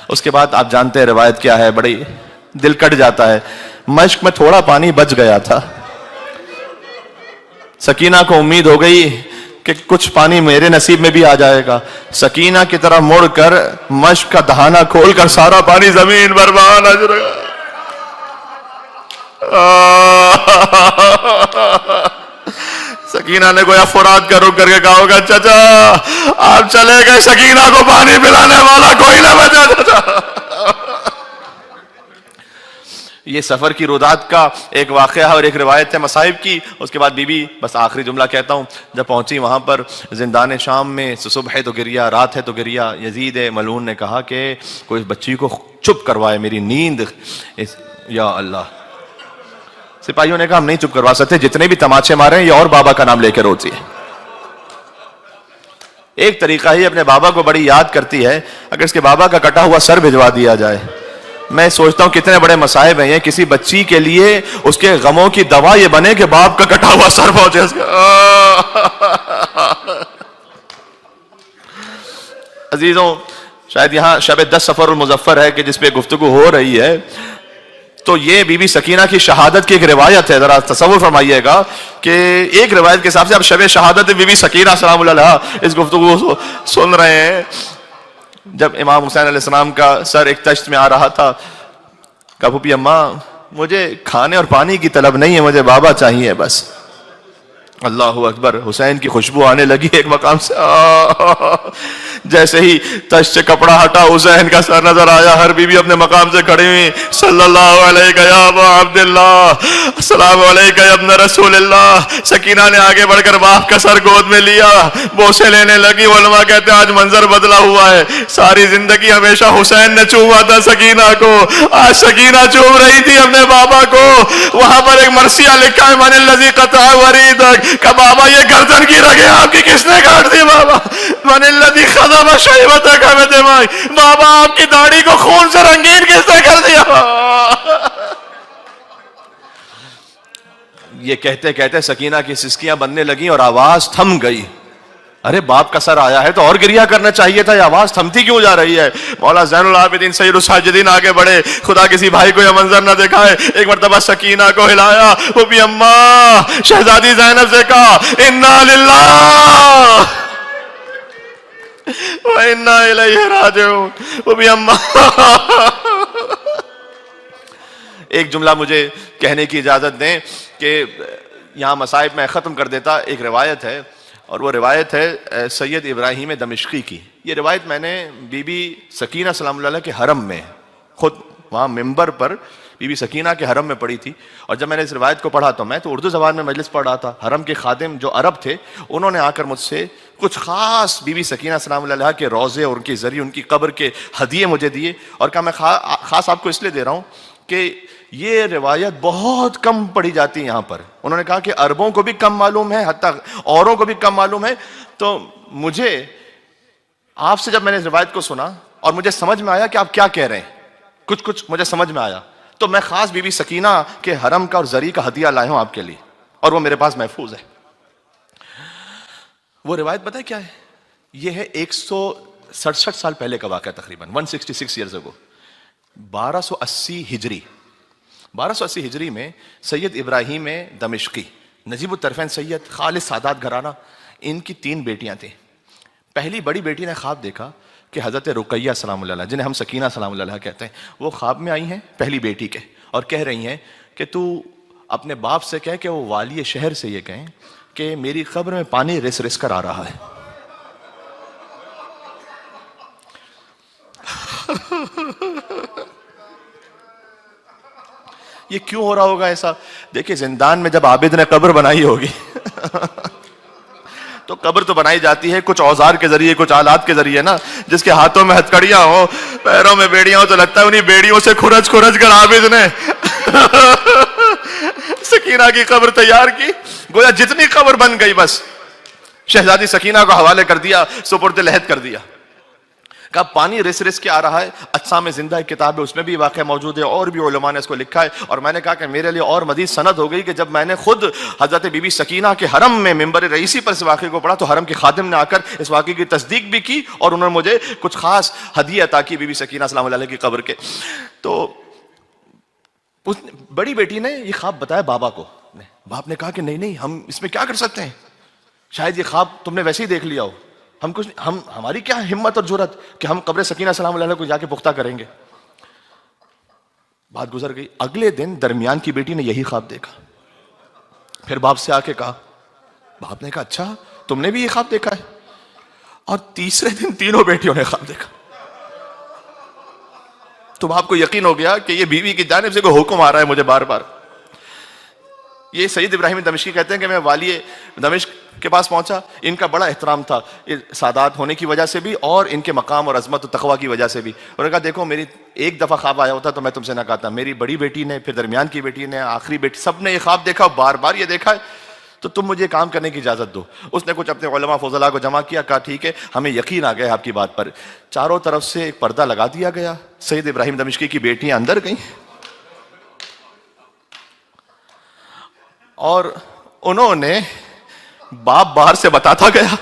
اس کے بعد آپ جانتے ہیں روایت کیا ہے، بڑی دل کٹ جاتا ہے. مشق میں تھوڑا پانی بچ گیا تھا، سکینہ کو امید ہو گئی کہ کچھ پانی میرے نصیب میں بھی آ جائے گا. سکینہ کی طرف مڑ کر مشق کا دہانہ کھول کر سارا پانی زمین پر بہانا شروع. سکینہ نے گویا فرات کا رخ کر کے کہا ہوگا چچا آپ چلے گئے، سکینہ کو پانی پلانے والا کوئی نہ بچا. چچا یہ سفر کی رودات کا ایک واقعہ اور ایک روایت ہے مصائب کی. اس کے بعد بی بی، بس آخری جملہ کہتا ہوں، جب پہنچی وہاں پر زندان شام میں، صبح ہے تو گریا، رات ہے تو گریا. یزید ملعون نے کہا کہ کوئی بچی کو چپ کروائے، میری نیند. یا اللہ، سپاہیوں نے کہا ہم نہیں چپ کروا سکتے، جتنے بھی تماچے مارے یہ اور بابا کا نام لے کے روتی ہے. ایک طریقہ ہی اپنے بابا کو بڑی یاد کرتی ہے، اگر اس کے بابا کا کٹا ہوا سر بھجوا دیا جائے. میں سوچتا ہوں کتنے بڑے مصائب ہیں یہ، کسی بچی کے لیے اس کے غموں کی دوا یہ بنے کہ باپ کا کٹا ہوا سر پہنچے اس کا. عزیزوں، شاید یہاں شب 10 صفر المظفر ہے کہ جس پہ گفتگو ہو رہی ہے، تو یہ بی بی سکینہ کی شہادت کی ایک روایت ہے. ذرا تصور فرمائیے گا کہ ایک روایت کے حساب سے اب شب شہادت بی بی سکینہ سلام اللہ علیہ اس گفتگو کو سن رہے ہیں. جب امام حسین علیہ السلام کا سر ایک تشت میں آ رہا تھا، کہا پھوپھی اماں مجھے کھانے اور پانی کی طلب نہیں ہے، مجھے بابا چاہیے بس. اللہ اکبر، حسین کی خوشبو آنے لگی ایک مقام سے، جیسے ہی تش سے کپڑا ہٹا حسین کا سر نظر آیا، ہر بی بی اپنے مقام سے کھڑی ہوئی، صلی اللہ علیہ یا ابا عبداللہ، السلام علیکہ یا ابن رسول اللہ۔ سکینہ نے آگے بڑھ کر باپ کا سر گود میں لیا، بوسے لینے لگی۔ علماء کہتے ہیں آج منظر بدلا ہوا ہے، ساری زندگی ہمیشہ حسین نے چوما تھا سکینہ کو، آج سکینہ چوم رہی تھی اپنے بابا کو۔ وہاں پر ایک مرثیہ لکھا ہے، من الذی قطع وریدک، کہ بابا یہ گردن کی رگیں آپ کی کس نے کاٹ دی بابا؟ من الذی خضب شیبتک بدماء، بابا آپ کی داڑھی کو خون سے رنگین کس نے کر دیا؟ یہ کہتے کہتے سکینہ کی سسکیاں بننے لگیں اور آواز تھم گئی۔ ارے باپ کا سر آیا ہے تو اور گریہ کرنا چاہیے تھا، یہ آواز تھمتی کیوں جا رہی ہے؟ مولا زین العابدین سید الساجدین آگے بڑھے، خدا کسی بھائی کو یہ منظر نہ دکھائے، ایک مرتبہ سکینہ کو ہلایا، وہ بھی اماں شہزادی زینب سے کہا انا للہ و انا الیہ راجعون، وہ بھی اماں۔ ایک جملہ مجھے کہنے کی اجازت دیں کہ یہاں مصائب میں ختم کر دیتا۔ ایک روایت ہے اور وہ روایت ہے سید ابراہیم دمشقی کی۔ یہ روایت میں نے بی بی سکینہ سلام اللہ علیہ کے حرم میں خود وہاں ممبر پر بی بی سکینہ کے حرم میں پڑھی تھی، اور جب میں نے اس روایت کو پڑھا تو میں تو اردو زبان میں مجلس پڑھ رہا تھا، حرم کے خادم جو عرب تھے انہوں نے آ کر مجھ سے کچھ خاص بی بی سکینہ سلام اللہ علیہ کے روضے اور ان کے ذریعے ان کی قبر کے ہدیے مجھے دیے، اور کہا میں خاص آپ کو اس لیے دے رہا ہوں کہ یہ روایت بہت کم پڑھی جاتی ہے یہاں پر۔ انہوں نے کہا کہ عربوں کو بھی کم معلوم ہے، حتیٰ اوروں کو بھی کم معلوم ہے، تو مجھے آپ سے جب میں نے اس روایت کو سنا اور مجھے سمجھ میں آیا کہ آپ کیا کہہ رہے ہیں، کچھ مجھے سمجھ میں آیا، تو میں خاص بی بی سکینہ کے حرم کا اور زری کا ہدیہ لائے ہوں آپ کے لیے، اور وہ میرے پاس محفوظ ہے۔ وہ روایت پتہ ہے کیا ہے؟ یہ ہے 167 سال پہلے کا واقعہ، تقریباً 166 ایئرز اگو، 1280 ہجری۔ 1280 ہجری میں سید ابراہیم دمشقی، نجیب الطرفین سید، خالص سادات گھرانہ، ان کی 3 بیٹیاں تھیں۔ پہلی بڑی بیٹی نے خواب دیکھا کہ حضرت رقیہ سلام اللہ علیہ، جنہیں ہم سکینہ سلام اللہ علیہ کہتے ہیں، وہ خواب میں آئی ہیں پہلی بیٹی کے، اور کہہ رہی ہیں کہ تو اپنے باپ سے کہہ کہ وہ والی شہر سے یہ کہیں کہ میری قبر میں پانی رس رس کر آ رہا ہے۔ یہ کیوں ہو رہا ہوگا ایسا؟ دیکھیں زندان میں جب عابد نے قبر بنائی ہوگی تو قبر تو بنائی جاتی ہے کچھ اوزار کے ذریعے، کچھ آلات کے ذریعے نا، جس کے ہاتھوں میں ہتھکڑیاں ہوں، پیروں میں بیڑیاں ہوں، تو لگتا ہے انہیں بیڑیوں سے کھرچ کر عابد نے سکینہ کی قبر تیار کی۔ گویا جتنی قبر بن گئی بس شہزادی سکینہ کو حوالے کر دیا، سپرد لحد کر دیا۔ کہا پانی رس رس کے آ رہا ہے۔ اجسام زندہ ایک کتاب ہے، اس میں بھی واقعہ موجود ہے، اور بھی علماء نے اس کو لکھا ہے، اور میں نے کہا کہ میرے لیے اور مزید سند ہو گئی کہ جب میں نے خود حضرت بی بی سکینہ کے حرم میں ممبر رئیسی پر اس واقعے کو پڑھا تو حرم کے خادم نے آ کر اس واقعے کی تصدیق بھی کی، اور انہوں نے مجھے کچھ خاص ہدیہ عطا کی بی بی سکینہ سلام اللہ علیہ کی قبر کے۔ تو اس بڑی بیٹی نے یہ خواب بتایا بابا کو، باپ نے کہا کہ نہیں ہم اس میں کیا کر سکتے ہیں، شاید یہ خواب تم نے ویسے ہی دیکھ لیا ہو، ہماری کیا ہمت اور جرات کہ ہم قبر سکینہ سلام اللہ علیہ کو جا کے پختہ کریں گے۔ بات گزر گئی، اگلے دن درمیان کی بیٹی نے یہی خواب دیکھا، پھر باپ سے آ کے کہا، باپ نے کہا اچھا تم نے بھی یہ خواب دیکھا ہے؟ اور تیسرے دن تینوں بیٹیوں نے خواب دیکھا۔ تو باپ کو یقین ہو گیا کہ یہ بیوی کی جانب سے کوئی حکم آ رہا ہے مجھے بار بار۔ یہ سید ابراہیم دمشقی کہتے ہیں کہ میں والی دمشق کے پاس پہنچا، ان کا بڑا احترام تھا سادات ہونے کی وجہ سے بھی اور ان کے مقام اور عظمت و تقوی کی وجہ سے بھی۔ انہوں نے کہا دیکھو میری ایک دفعہ خواب آیا ہوتا تو میں تم سے نہ کہتا، میری بڑی بیٹی نے، پھر درمیان کی بیٹی نے، آخری بیٹی، سب نے یہ خواب دیکھا، بار بار یہ دیکھا ہے، تو تم مجھے کام کرنے کی اجازت دو۔ اس نے کچھ اپنے علماء فضلاء کو جمع کیا، کہا ٹھیک ہے ہمیں یقین آ گیا آپ کی بات پر۔ چاروں طرف سے ایک پردہ لگا دیا گیا، سید ابراہیم دمشقی کی بیٹیاں اندر گئیں اور انہوں نے باپ باہر سے بتاتا گیا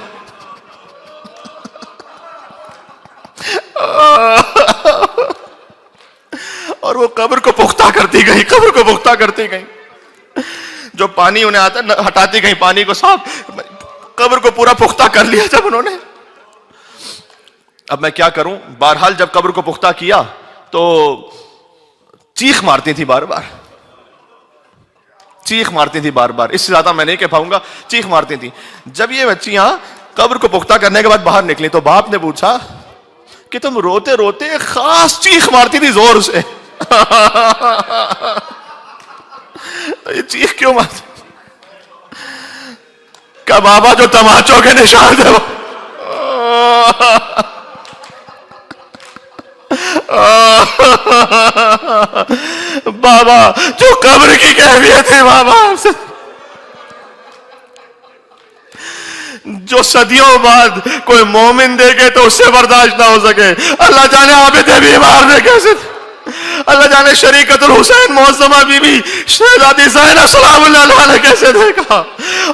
اور وہ قبر کو پختہ کرتی گئی، قبر کو پختہ کرتی گئی، جو پانی انہیں آتا ہٹاتی گئی، پانی کو صاف، قبر کو پورا پختہ کر لیا جب انہوں نے۔ اب میں کیا کروں، بہرحال جب قبر کو پختہ کیا تو چیخ مارتی تھی بار بار، چیخ مارتی تھی بار بار، اس سے زیادہ میں نہیں کہہ پاؤں گا، چیخ مارتی تھی. جب یہ بچیاں قبر کو پختہ کرنے کے بعد باہر نکلی تو باپ نے پوچھا کہ تم روتے روتے خاص چیخ مارتی تھی زور سے. یہ چیخ کیوں مارتی؟ کہ بابا جو تماچوں کے نشان تھے وہ بابا جو قبر کی کیفیت ہے بابا جو صدیوں بعد کوئی مومن دیکھے تو اس سے برداشت نہ ہو سکے. اللہ جانے عابد بیمار نے کیسے، اللہ جانے شریکت الحسین معظمہ بی بی شہزادی زینب سلام اللہ علیہ نے کیسے دیکھا،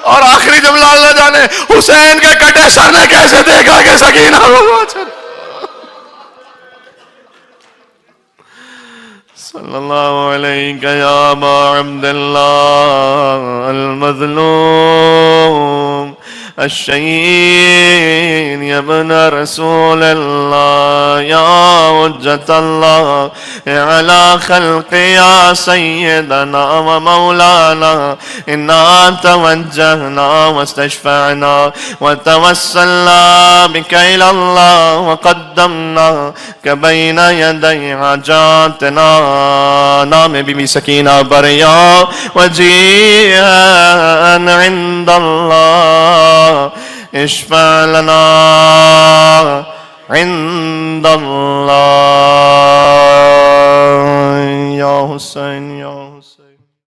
اور آخری جملہ اللہ جانے حسین کے کٹے سر نے کیسے دیکھا کہ سکینہ صلی اللہ علیہ یا ابا عبداللہ المظلوم الشہید یا ابن رسول اللہ یا حجت اللہ علی خلق یا سیدنا و مولانا انا توجہنا واستشفعنا وتوسلنا بک الی اللہ وقدمناک بین یدی حاجاتنا. نام بی بی سکینہ بریا وجیہن عند اللہ اشفع لنا عند اللہ یا حسین یا